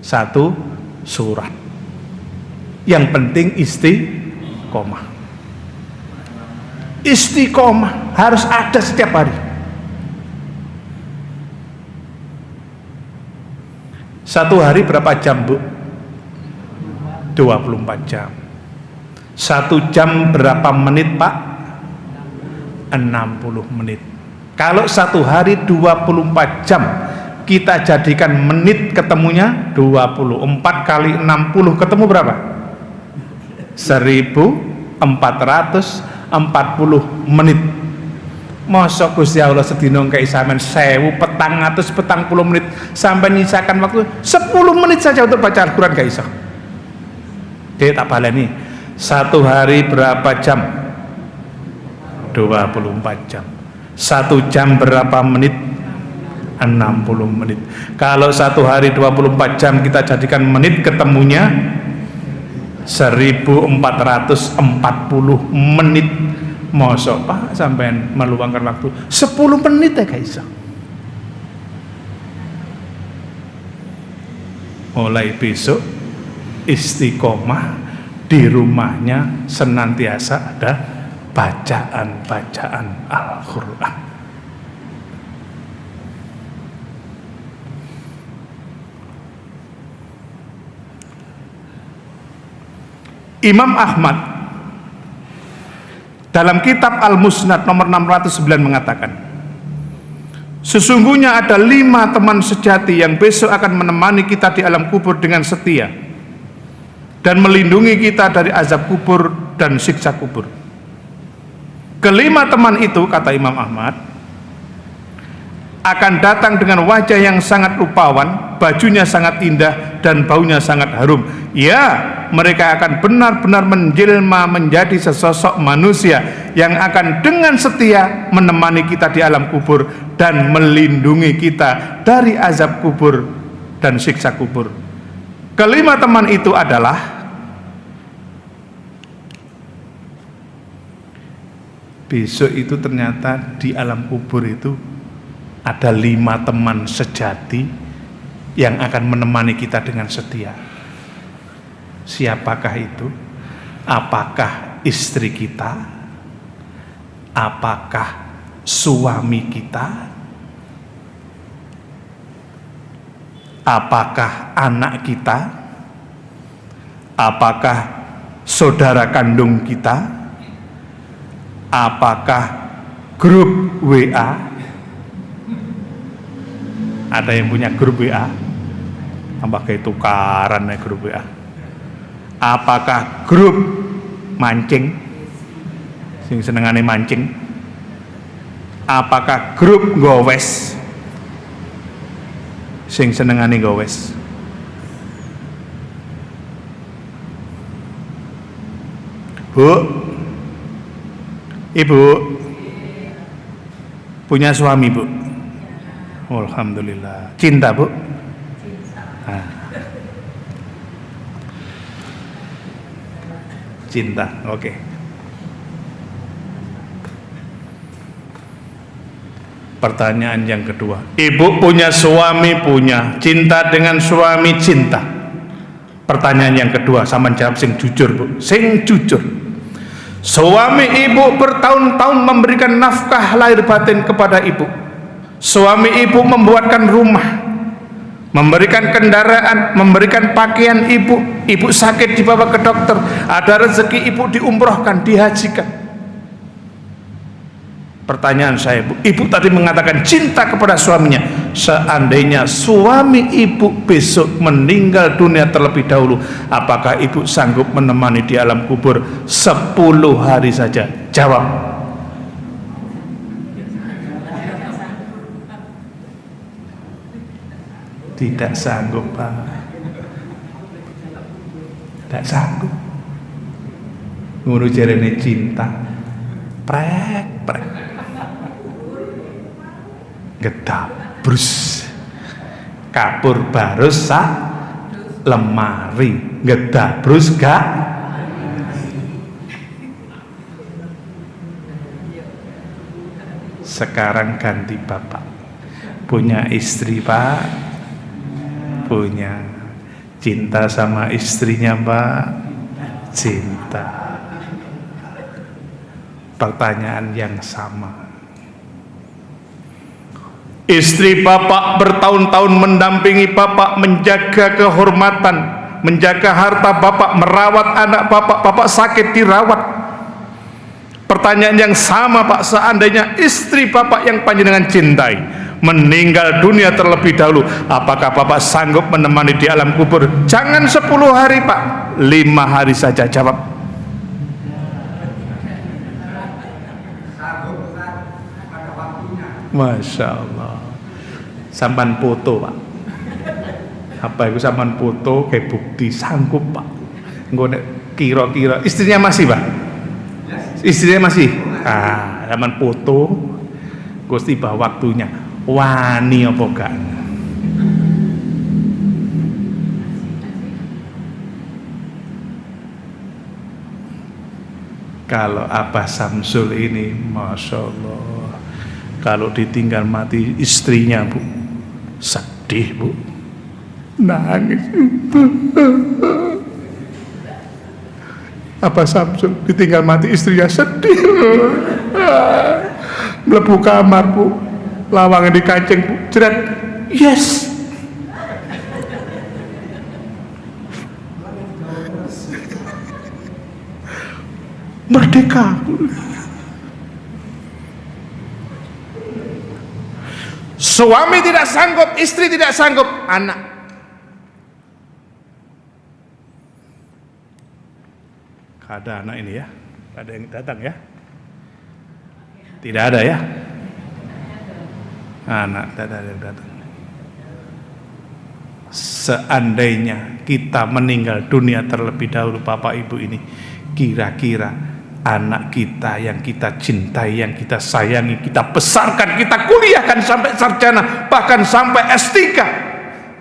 Satu surat. Yang penting istiqomah. Istiqomah harus ada setiap hari. Satu hari berapa jam, Bu? 24 jam. 1 jam berapa menit, Pak? 60 menit. Kalau satu hari 24 jam, kita jadikan menit ketemunya 24 kali 60 ketemu berapa? 1440 menit. Masa Gusti Allah sedina kei sampean 1440 menit sampai nyisakan waktu 10 menit saja untuk baca Al-Quran gak iso. Dia tak baleni. Satu hari berapa jam? 24 jam. 1 jam berapa menit? 60 menit. Kalau satu hari 24 jam kita jadikan menit ketemunya 1440 menit. Mosok Pak sampean meluangkan waktu 10 menit ya guys. Mulai besok istiqomah di rumahnya senantiasa ada bacaan-bacaan Al-Quran. Imam Ahmad dalam kitab Al-Musnad nomor 609 mengatakan, sesungguhnya ada 5 teman sejati yang besok akan menemani kita di alam kubur dengan setia dan melindungi kita dari azab kubur dan siksa kubur. Kelima teman itu, kata Imam Ahmad, akan datang dengan wajah yang sangat rupawan, bajunya sangat indah dan baunya sangat harum. Ya, mereka akan benar-benar menjelma menjadi sesosok manusia yang akan dengan setia menemani kita di alam kubur dan melindungi kita dari azab kubur dan siksa kubur. Kelima teman itu adalah besok itu ternyata di alam kubur itu ada 5 teman sejati yang akan menemani kita dengan setia. Siapakah itu? Apakah istri kita? Apakah suami kita? Apakah anak kita? Apakah saudara kandung kita? Apakah grup WA? Ada yang punya grup WA? Apakah itu tukaran ya grup WA? Apakah grup mancing? Sing senengane mancing? Apakah grup gowes? Sing senengane gowes? Bu, Ibu punya suami, Bu? Alhamdulillah. Cinta, Bu? Nah. Cinta, oke. Pertanyaan yang kedua, Ibu punya suami? Punya. Cinta dengan suami? Cinta. Pertanyaan yang kedua, sama jawab sing jujur, Bu. Sing jujur. Suami Ibu bertahun-tahun memberikan nafkah lahir batin kepada Ibu. Suami Ibu membuatkan rumah, memberikan kendaraan, memberikan pakaian Ibu. Ibu sakit dibawa ke dokter, ada rezeki Ibu diumrohkan, dihajikan. Pertanyaan saya, Bu, Ibu tadi mengatakan cinta kepada suaminya. Seandainya suami Ibu besok meninggal dunia terlebih dahulu, apakah Ibu sanggup menemani di alam kubur 10 hari saja? Jawab. Tidak sanggup, Pak. Tidak sanggup. Ngono jarene cinta. Prek. Gedabrus. Kapur barus sak lemari. Gedabrus gak. Sekarang ganti Bapak. Punya istri Pak? Punya. Cinta sama istrinya Pak? Cinta. Pertanyaan yang sama. Istri Bapak bertahun-tahun mendampingi Bapak, menjaga kehormatan, menjaga harta Bapak, merawat anak Bapak. Bapak sakit dirawat. Pertanyaan yang sama Pak, seandainya istri Bapak yang panjenengan cintai meninggal dunia terlebih dahulu, apakah Bapak sanggup menemani di alam kubur? Jangan 10 hari Pak, 5 hari saja. Jawab. Masya Allah. Sampan foto Pak. Apa itu sampan foto kayak bukti sanggup Pak. Nggak kira-kira istrinya masih Pak? Istrinya masih? Sampan foto Gusti tiba waktunya. Wani apa gak? Kalau Abah Samsul ini, Masya Allah, kalau ditinggal mati istrinya Bu, sedih Bu, nangis. Abah Samsul ditinggal mati istrinya sedih, mlebu kamar Bu, lawangan di kancing Bu, jeret, yes. Merdeka. Suami tidak sanggup, istri tidak sanggup, anak. Ada anak ini ya? Ada yang datang ya? Tidak ada ya? Anak tidak ada yang datang. Seandainya kita meninggal dunia terlebih dahulu Bapak Ibu ini, kira-kira anak kita yang kita cintai, yang kita sayangi, kita besarkan, kita kuliahkan sampai sarjana, bahkan sampai S3,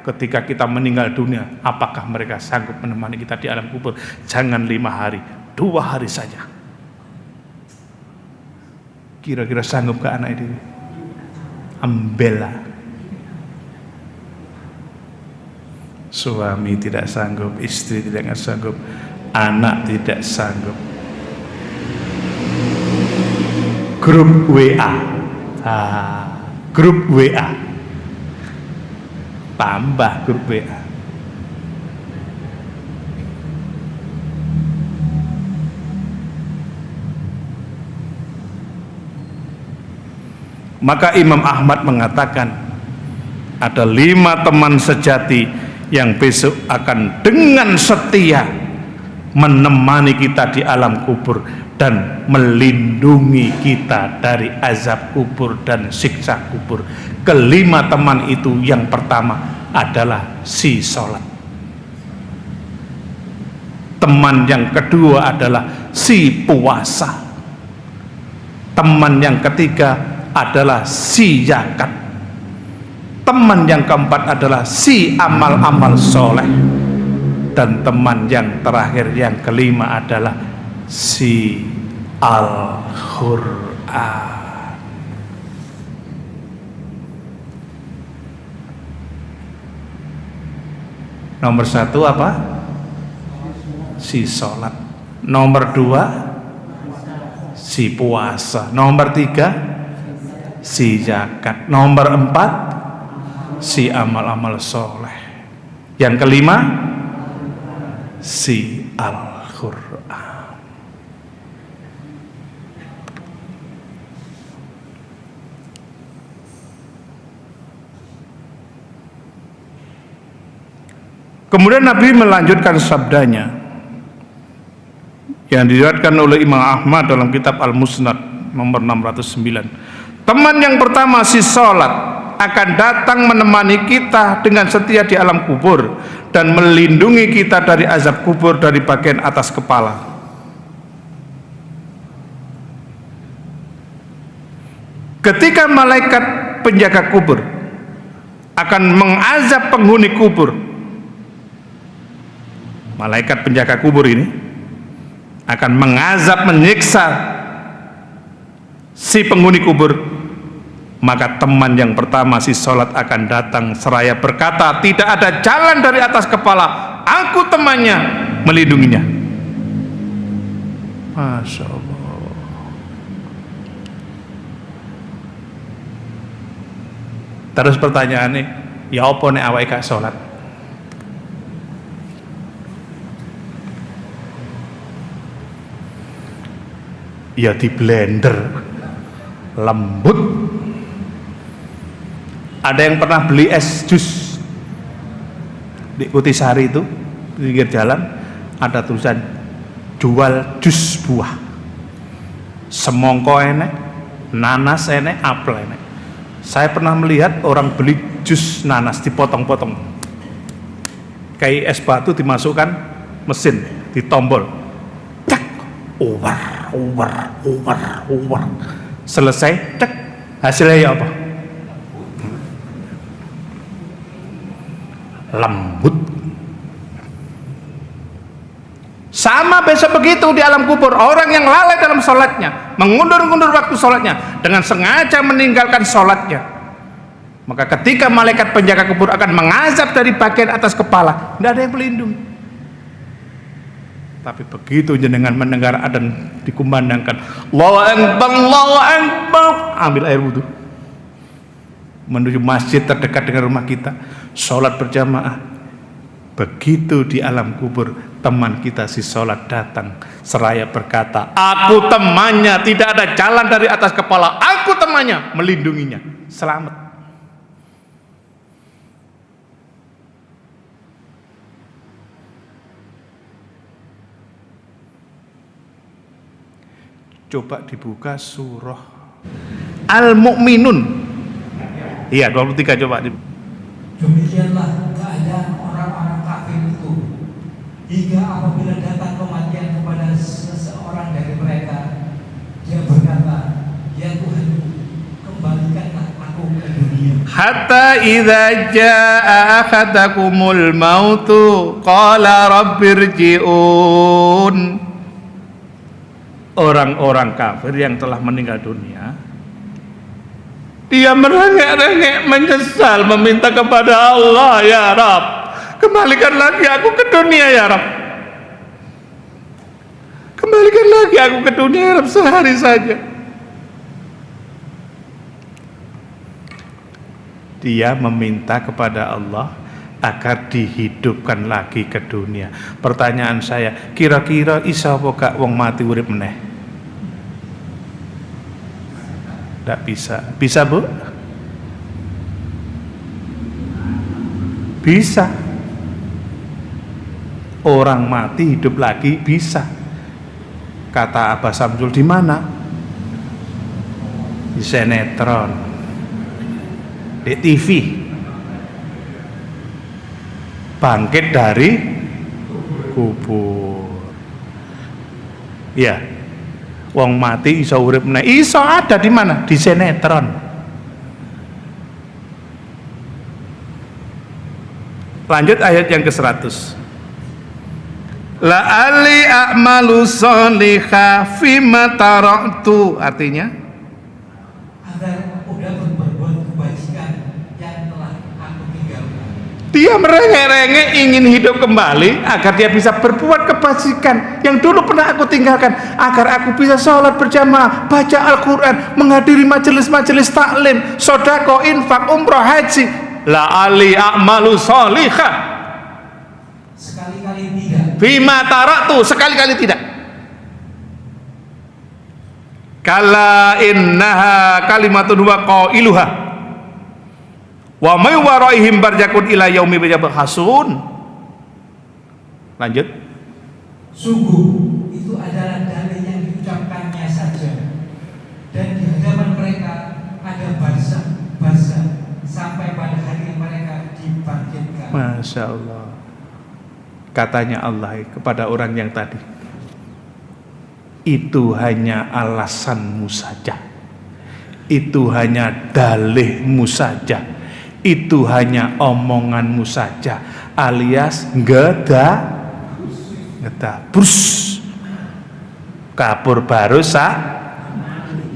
ketika kita meninggal dunia, apakah mereka sanggup menemani kita di alam kubur? Jangan 5 hari, 2 hari saja. Kira-kira sanggup ke anak itu? Ambela. Suami tidak sanggup, istri tidak sanggup, anak tidak sanggup. Grup WA, grup WA, tambah grup WA. Maka Imam Ahmad mengatakan ada 5 teman sejati yang besok akan dengan setia menemani kita di alam kubur dan melindungi kita dari azab kubur dan siksa kubur. Kelima teman itu, yang pertama adalah si sholat. Teman yang kedua adalah si puasa. Teman yang ketiga adalah si zakat. Teman yang keempat adalah si amal-amal soleh. Dan teman yang terakhir, yang kelima adalah si Al-Quran. Nomor 1 apa? Si sholat. Nomor 2 si puasa. Nomor 3 si zakat. Nomor 4 si amal-amal soleh. Yang kelima si Al-Quran. Kemudian Nabi melanjutkan sabdanya yang diriwayatkan oleh Imam Ahmad dalam kitab Al-Musnad nomor 609. Teman yang pertama si sholat akan datang menemani kita dengan setia di alam kubur dan melindungi kita dari azab kubur dari bagian atas kepala. Ketika malaikat penjaga kubur akan mengazab penghuni kubur, malaikat penjaga kubur ini akan mengazab, menyiksa si penghuni kubur. Maka teman yang pertama si sholat akan datang seraya berkata, tidak ada jalan dari atas kepala, aku temannya, melindunginya. Masya Allah. Terus pertanyaannya, ya apa nek awake gak sholat? Ya di blender, lembut. Ada yang pernah beli es jus di Kutisari itu, di pinggir jalan ada tulisan jual jus buah, semongko enek, nanas enek, apel enek. Saya pernah melihat orang beli jus nanas dipotong-potong, kayak es batu dimasukkan mesin, ditombol, cek, uwer, selesai, cek, hasilnya ya apa? Lembut. Sama besok begitu di alam kubur, orang yang lalai dalam sholatnya, mengundur-undur waktu sholatnya, dengan sengaja meninggalkan sholatnya, maka ketika malaikat penjaga kubur akan mengazab dari bagian atas kepala, tidak ada yang pelindung. Tapi begitu jenengan mendengar adzan dikumandangkan, Allahu Akbar, Allahu Akbar, ambil air wudhu, menuju masjid terdekat dengan rumah kita, sholat berjamaah. Begitu di alam kubur, teman kita si sholat datang seraya berkata, aku temannya, tidak ada jalan dari atas kepala, aku temannya, melindunginya, selamat. Coba dibuka surah Al-Mu'minun. Iya, 23 coba. Demikianlah keadaan orang-orang kafir itu, hingga apabila datang kematian kepada seseorang dari mereka, dia berkata, ya Tuhanku, kembalikanlah aku ke dunia. Hatta idza jaa ahadakumul mautu qala rabbirji'un. Orang-orang kafir yang telah meninggal dunia, dia merengek-rengek, menyesal, meminta kepada Allah, ya Rabb, kembalikan lagi aku ke dunia ya Rabb, kembalikan lagi aku ke dunia ya Rabb, sehari saja. Dia meminta kepada Allah agar dihidupkan lagi ke dunia. Pertanyaan saya, kira-kira isa apa gak wong mati urip meneh? Tidak bisa. Bisa Bu? Bisa. Orang mati hidup lagi bisa. Kata Abah Samsul, di mana? Di sinetron, di TV. Bangkit dari kubur. Ya. Wong mati iso urip meneh. Iso ada di mana? Di sinetron. Lanjut ayat yang ke-100. La ali a'malu sholiha fima taraktu, artinya agar aku dapat berbuat kebajikan yang telah aku tinggalkan. dia merengek-rengek ingin hidup kembali agar dia bisa berbuat kebajikan yang dulu pernah aku tinggalkan, agar aku bisa sholat berjamaah, baca Al-Quran, menghadiri majelis-majelis taklim, sodako, infak, umroh, haji. La ali a'malu sholihah, Sekali-kali tidak. bima taraktu, sekali-kali tidak. Kala innaha kalimatun wa qailuha wa may waraihim barjakun ila yaumi yabhasun. Lanjut. Sungguh itu adalah dalil yang diucapkannya saja, dan di hadapan mereka ada barzakh sampai pada hari mereka dibangkitkan. Masya Allah. Katanya Allah kepada orang yang tadi, itu hanya alasanmu saja, itu hanya dalihmu saja, itu hanya omonganmu saja, alias ngetabrus, kapur baru sak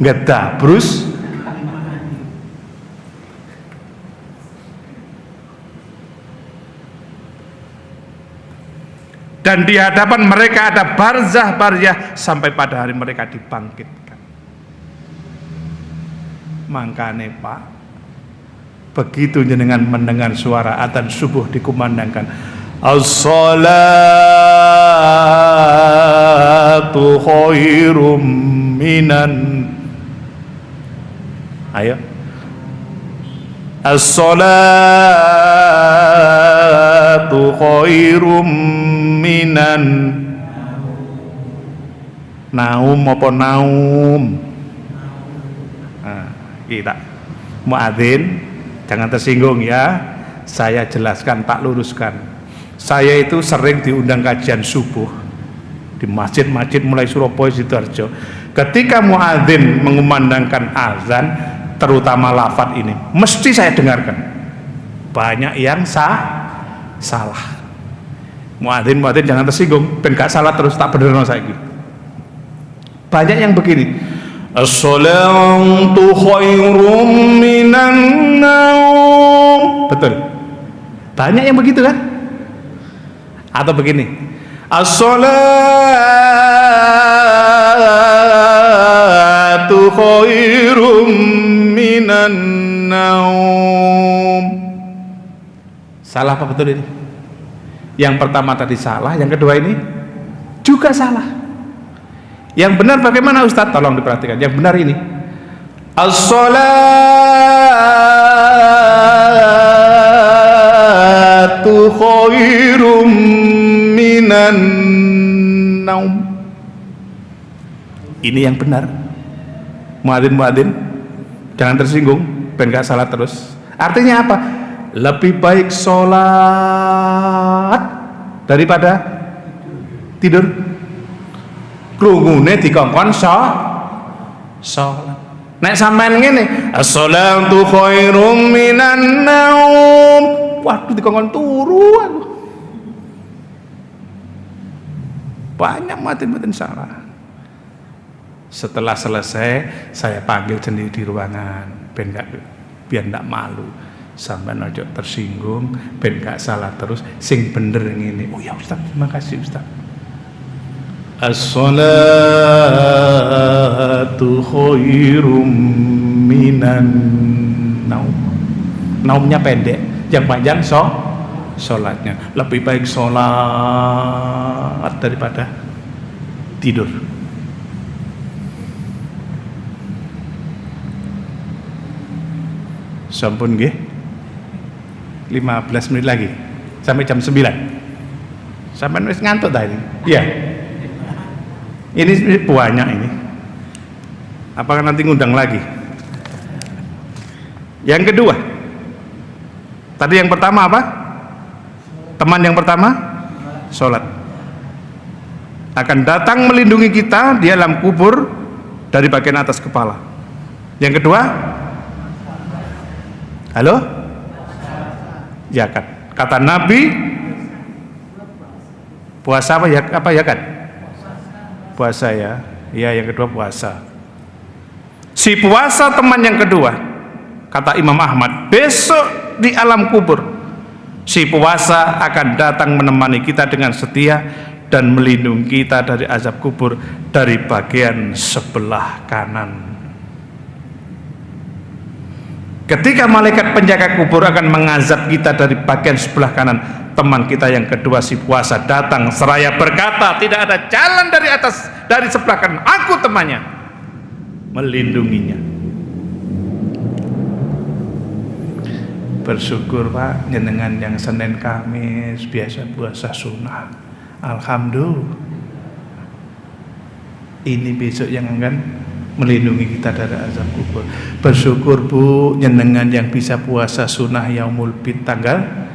ngetabrus dan di hadapan mereka ada barzah sampai pada hari mereka dibangkitkan. Makanya Pak, begitu jenengan mendengar suara adzan subuh dikumandangkan, as-salatu khairum minan, ayo, as-salatu khairum minan naum apa naum. Nah, kita muadzin jangan tersinggung ya, saya jelaskan, tak luruskan. Saya itu sering diundang kajian subuh di masjid-masjid mulai Surabaya, Sidoarjo. Ketika muadzin mengumandangkan azan, terutama lafadz ini mesti saya dengarkan. Banyak yang salah. Muadzin jangan tersinggung, ben gak salah terus tak benerno saiki. Banyak yang begini, as-salatu khairum minan naum. Betul. Banyak yang begitu kan? Atau begini, as-salatu khairum minan naum. Salah apa betul ini? Yang pertama tadi salah, yang kedua ini juga salah. Yang benar bagaimana Ustadz? Tolong diperhatikan. Yang benar ini, as-salatu khairum minan naum. Ini yang benar. Muadzin jangan tersinggung, ben gak salah terus. Artinya apa? Lebih baik sholat daripada tidur. Krungune dikongkon sholat. Nek sampean ngene, as-sholatu khairum minan naum. Waduh, dikongkon turu aku. Banyak matin salah. Setelah selesai, saya panggil sendiri di ruangan, biar ndak malu. Sampai ojo tersinggung, ben gak salah terus, sing bener ngene. Oh ya Ustaz, terima kasih Ustaz. As-salatu khairum minan naum. Naumnya pendek, yang panjang sholatnya. Lebih baik sholat daripada tidur. Sampun nggih. 15 menit lagi sampai jam 9. Sampai wis ngantuk tadi. Iya. Ini banyak ini. Apakah nanti ngundang lagi? Yang kedua. Tadi yang pertama apa? Teman yang pertama sholat. Akan datang melindungi kita di alam kubur dari bagian atas kepala. Yang kedua, halo? Zakat. Kata Nabi, puasa apa ya kan? Puasa ya. Ya, yang kedua puasa. Si puasa teman yang kedua, kata Imam Ahmad, besok di alam kubur si puasa akan datang menemani kita dengan setia dan melindungi kita dari azab kubur dari bagian sebelah kanan. Ketika malaikat penjaga kubur akan mengazab kita dari bagian sebelah kanan, teman kita yang kedua si puasa datang seraya berkata, tidak ada jalan dari sebelah kanan, aku temannya, melindunginya. Bersyukur Pak, jenengan yang Senin Kamis biasa puasa sunnah, alhamdulillah. Ini besok yang akan melindungi kita dari azab kubur. Bersyukur Bu, jenengan yang bisa puasa sunnah Yaumul Bid tanggal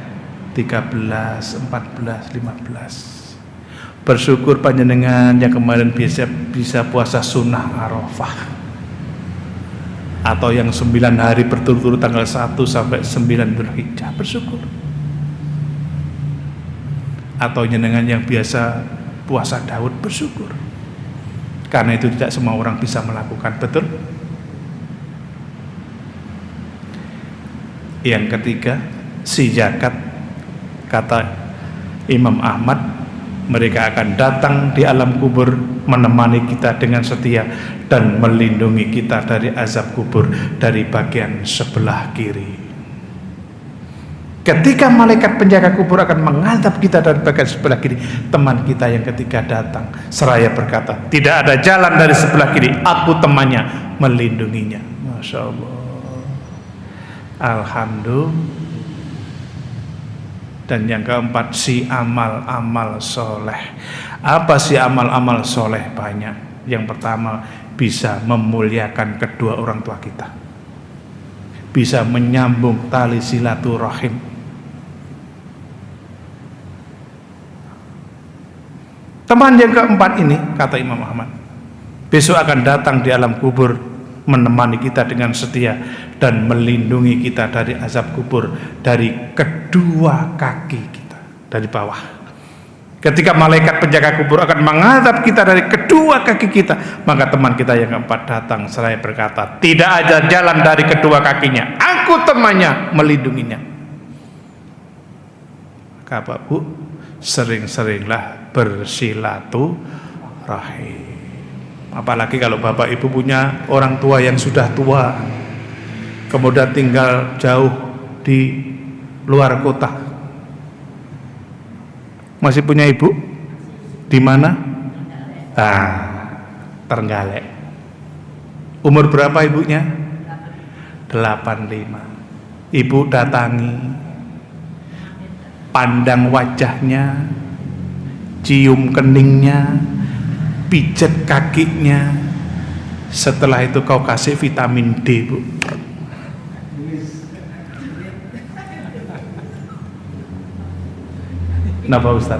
13, 14, 15. Bersyukur panjenengan yang kemarin bisa puasa sunnah Arafah, atau yang 9 hari berturut-turut tanggal 1 sampai 9 Dzulhijjah. Bersyukur. Atau jenengan yang biasa puasa Daud, bersyukur. Karena itu tidak semua orang bisa melakukan, betul? Yang ketiga, si zakat, kata Imam Ahmad, Mereka akan datang di alam kubur, menemani kita dengan setia dan melindungi kita dari azab kubur dari bagian sebelah kiri. Ketika malaikat penjaga kubur akan mengadab kita dari bagian sebelah kiri, teman kita yang ketiga datang seraya berkata, tidak ada jalan dari sebelah kiri, aku temannya, melindunginya. Masya Allah. Alhamdulillah. Dan yang keempat, si amal-amal soleh. Apa sih amal-amal soleh? Banyak. Yang pertama, bisa memuliakan kedua orang tua kita, bisa menyambung tali silaturahim. Teman yang keempat ini, kata Imam Ahmad, besok akan datang di alam kubur, menemani kita dengan setia dan melindungi kita dari azab kubur dari kedua kaki kita, dari bawah. Ketika malaikat penjaga kubur akan mengadab kita dari kedua kaki kita, maka teman kita yang keempat datang seraya berkata, tidak ada jalan dari kedua kakinya, aku temannya, melindunginya. Maka Bapak Bu, sering-seringlah bersilaturahim. Apalagi kalau Bapak Ibu punya orang tua yang sudah tua, kemudian tinggal jauh di luar kota. Masih punya ibu? Di mana? Trenggalek. Umur berapa ibunya? 85. Ibu datangi, pandang wajahnya, cium keningnya, pijet kakinya. Setelah itu kau kasih vitamin D, Bu. Kenapa Ustaz?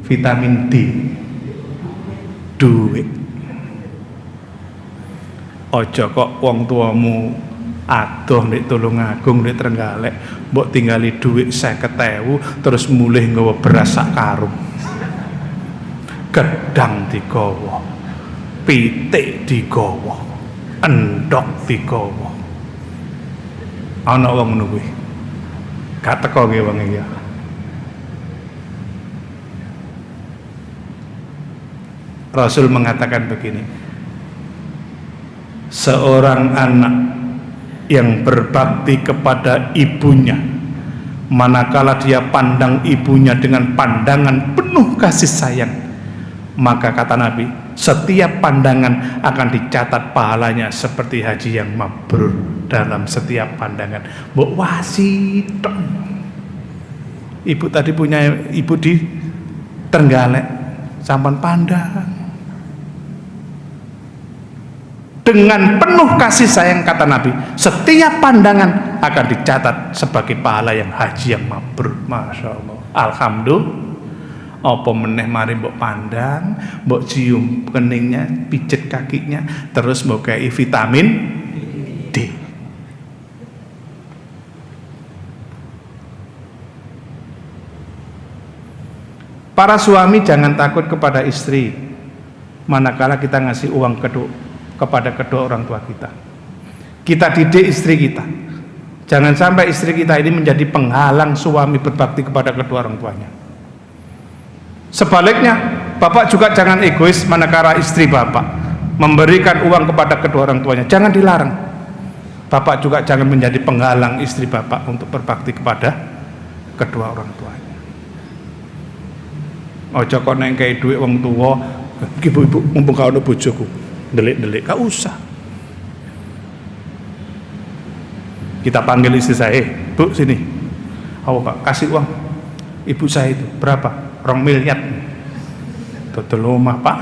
Vitamin D, duit. Ojo kok wong tuamu adoh nek Tulungagung, nek Trenggalek, mbok tinggali duit 50.000 terus mulih nggawa beras sak karung. Gedang digawa, pitik digawa, endhog digawa. Ana wong ngono kuwi. Gak teko nggih wong iki. Rasul mengatakan begini, seorang anak yang berbakti kepada ibunya, manakala dia pandang ibunya dengan pandangan penuh kasih sayang, maka kata Nabi, setiap pandangan akan dicatat pahalanya seperti haji yang mabrur. Dalam setiap pandangan. Mbok wasit. Ibu tadi punya ibu di Trenggalek, sampean pandang dengan penuh kasih sayang, kata Nabi, setiap pandangan akan dicatat sebagai pahala yang haji yang mabrur. Masya Allah. Alhamdulillah. Apa meneh mari mbok pandang, mbok cium keningnya, pijet kakinya, terus mbok kei vitamin D. Para suami jangan takut kepada istri manakala kita ngasih uang kepada kedua orang tua kita. Kita didik istri kita. Jangan sampai istri kita ini menjadi penghalang suami berbakti kepada kedua orang tuanya. Sebaliknya, bapak juga jangan egois manakala istri bapak memberikan uang kepada kedua orang tuanya. Jangan dilarang. Bapak juga jangan menjadi penghalang istri bapak untuk berbakti kepada kedua orang tuanya. Ojo kok neng kayak duit wong tua, ibu-ibu mumpung kau ada bojoku, delik-delik, gak usah. Kita panggil istri saya, Bu sini, Pak kasih uang ibu saya itu berapa? 2 miliar. Total rumah Pak.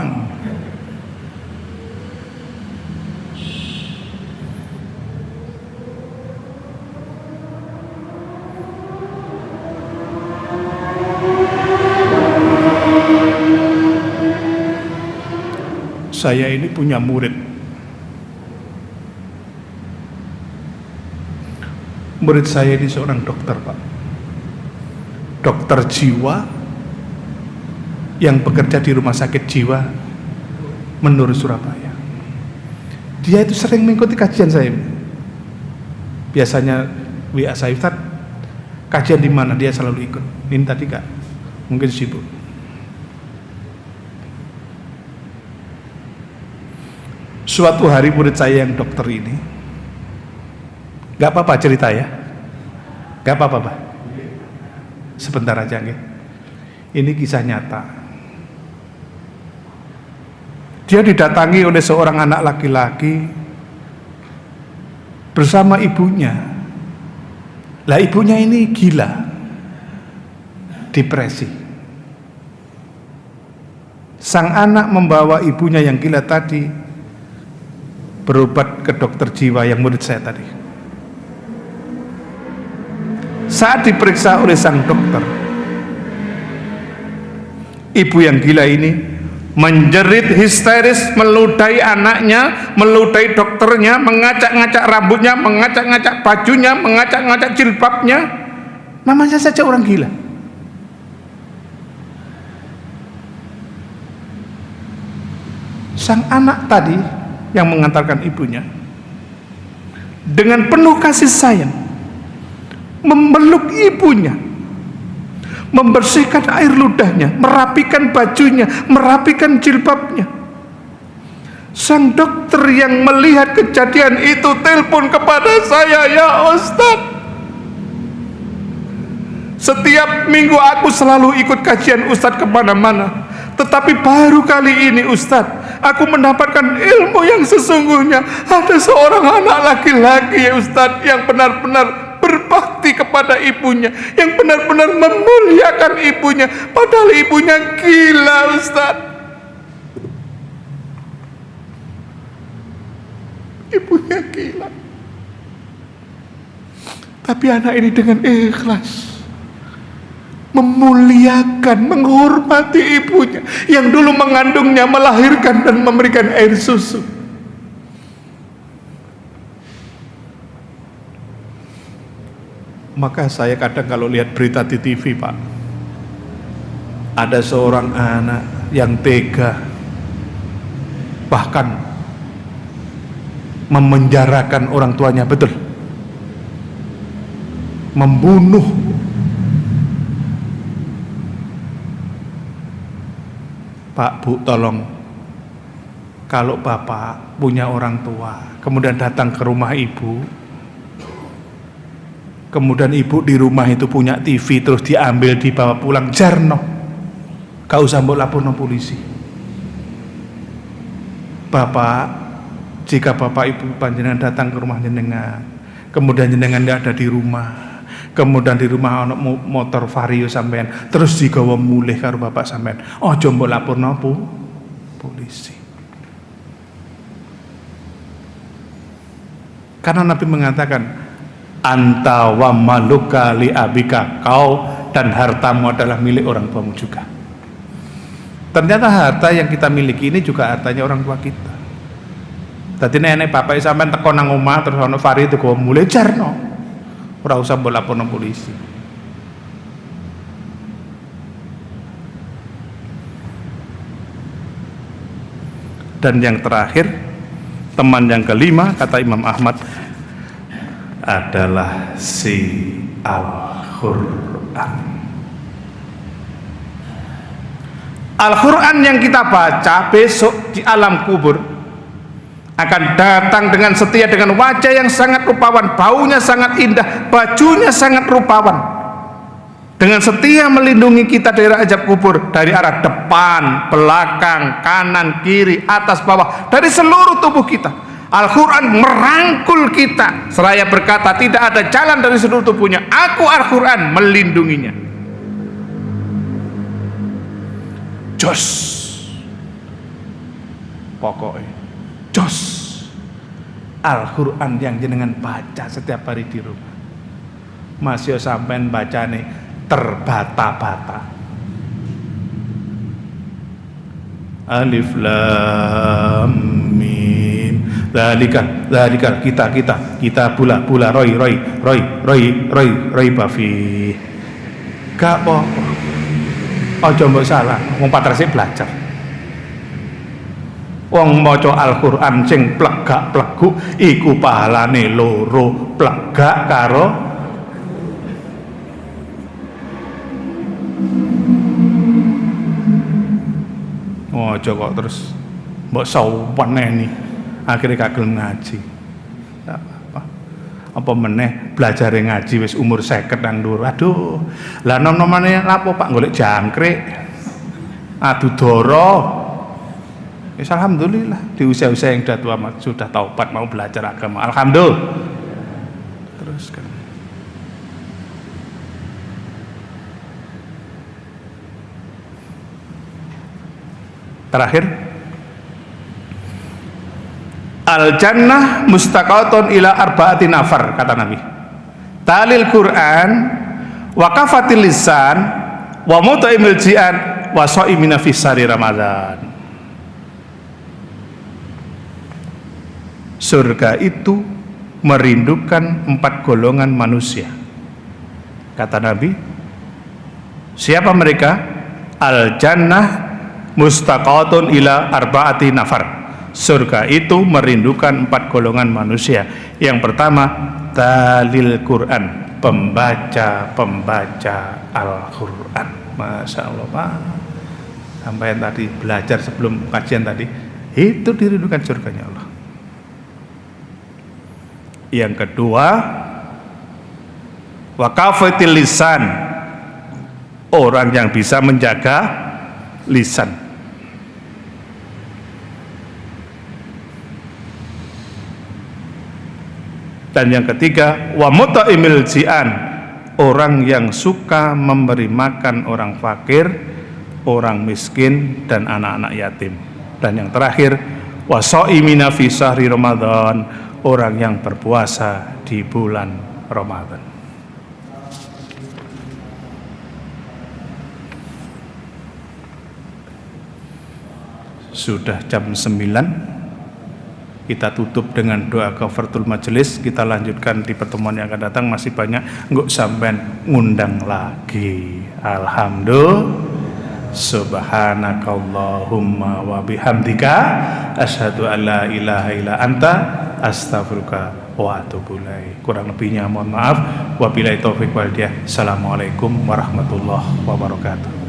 Saya ini punya murid. Murid saya ini seorang dokter, Pak. Dokter jiwa yang bekerja di rumah sakit jiwa menurut Surabaya. Dia itu sering mengikuti kajian saya. Biasanya WA saya, Ustaz, kajian di mana? Dia selalu ikut. Ini tadi Kak, Mungkin sibuk. Suatu hari murid saya yang dokter ini, gak apa-apa cerita ya, gak apa-apa Pak, sebentar aja nggih. Ini kisah nyata. Dia didatangi oleh seorang anak laki-laki bersama ibunya. Lah ibunya ini gila, depresi. Sang anak membawa ibunya yang gila tadi berobat ke dokter jiwa yang murid saya tadi. Saat diperiksa oleh sang dokter, ibu yang gila ini menjerit histeris, meludahi anaknya, meludahi dokternya, mengacak-ngacak rambutnya, mengacak-ngacak bajunya, mengacak-ngacak jilbabnya. Namanya saja orang gila. Sang anak tadi yang mengantarkan ibunya dengan penuh kasih sayang memeluk ibunya, membersihkan air ludahnya, merapikan bajunya, merapikan jilbabnya. Sang dokter yang melihat kejadian itu telepon kepada saya, "Ya Ustadz, setiap minggu aku selalu ikut kajian Ustadz kemana-mana, tetapi baru kali ini Ustadz, aku mendapatkan ilmu yang sesungguhnya. Ada seorang anak laki-laki ya Ustadz, yang benar-benar berbakti kepada ibunya, yang benar-benar memuliakan ibunya, padahal ibunya gila Ustadz." Ibunya gila, tapi anak ini dengan ikhlas memuliakan, menghormati ibunya yang dulu mengandungnya, melahirkan dan memberikan air susu. Maka saya kadang kalau lihat berita di TV Pak, ada seorang anak yang tega, bahkan memenjarakan orang tuanya, betul, membunuh. Pak, Bu, tolong, kalau Bapak punya orang tua kemudian datang ke rumah ibu, kemudian ibu di rumah itu punya TV, terus diambil dibawa pulang, jarno, gak usah mbok laporno polisi. Bapak, jika Bapak Ibu panjenengan datang ke rumah jenengan, kemudian jenengan gak ada di rumah, kemudian di rumah ana motor vario sampean, terus digawa mulih karo bapak sampean, aja mbok laporno polisi. Karena Nabi mengatakan, anta wa maluka li abika, kau dan hartamu adalah milik orang tuamu juga. Ternyata harta yang kita miliki ini juga hartanya orang tua kita. Tadi nenek bapak sampean teko nang omah terus ana vari itu go mulai jarno, ora usah mbok laporno polisi. Dan yang terakhir, teman yang kelima kata Imam Ahmad adalah si Al-Quran. Al-Quran yang kita baca besok di alam kubur akan datang dengan setia, dengan wajah yang sangat rupawan, baunya sangat indah, bajunya sangat rupawan, dengan setia melindungi kita dari azab kubur, dari arah depan, belakang, kanan, kiri, atas, bawah, dari seluruh tubuh kita. Al-Quran merangkul kita seraya berkata, tidak ada jalan dari seluruh tubuhnya, aku Al-Quran melindunginya. Jos, pokoknya jos Al-Quran yang jenengan baca setiap hari di rumah, masih sampean bacane terbata-bata. Alif Lam Mim, dzalika kita bula roi bafi. Gak apa-apa, aja mbok salah, wong patrese belajar. Wong maca Al-Qur'an sing plegak-plegu iku pahalane loro, plegak karo aja kok terus mbok sowan nih. Akhirnya kagel ngaji. Ndak apa. Apa meneh belajar ngaji wis umur 50 nang dhuwur. Aduh. Lah nom-nomane lapo Pak golek jangkrik. Adu doro. Ya alhamdulillah di usia-usia yang sudah tua sudah taubat mau belajar agama. Alhamdulillah. Teruskan. Terakhir, al-jannah mustaqatun ila arba'ati nafar, kata Nabi. Talil Quran, wa kafatil lisan, wa mut'imil ji'an, wa sha'imina fi sari Ramadan. Surga itu merindukan 4 golongan manusia. Kata Nabi, siapa mereka? Al-jannah mustaqatun ila arba'ati nafar. Surga itu merindukan 4 golongan manusia. Yang pertama, talil Quran, pembaca Al-Quran. Masya Allah Pak, sampai yang tadi belajar sebelum kajian tadi, itu dirindukan surganya Allah. Yang kedua, waqafatil lisan, orang yang bisa menjaga lisan. Dan yang ketiga, wa mut'imil ji'an, orang yang suka memberi makan orang fakir, orang miskin dan anak-anak yatim. Dan yang terakhir, wa sha'imina fi syahri Ramadan, orang yang berpuasa di bulan Ramadan. Sudah jam 9, kita tutup dengan doa kafaratul majelis. Kita lanjutkan di pertemuan yang akan datang, masih banyak nggak sampean ngundang lagi. Alhamdulillah. Subhanakallahumma wa bihamdika asyhadu an la ilaha illa anta astaghfiruka wa atubu ilaik. Kurang lebihnya mohon maaf. Wabillahi taufik wal hidayah. Assalamualaikum warahmatullahi wabarakatuh.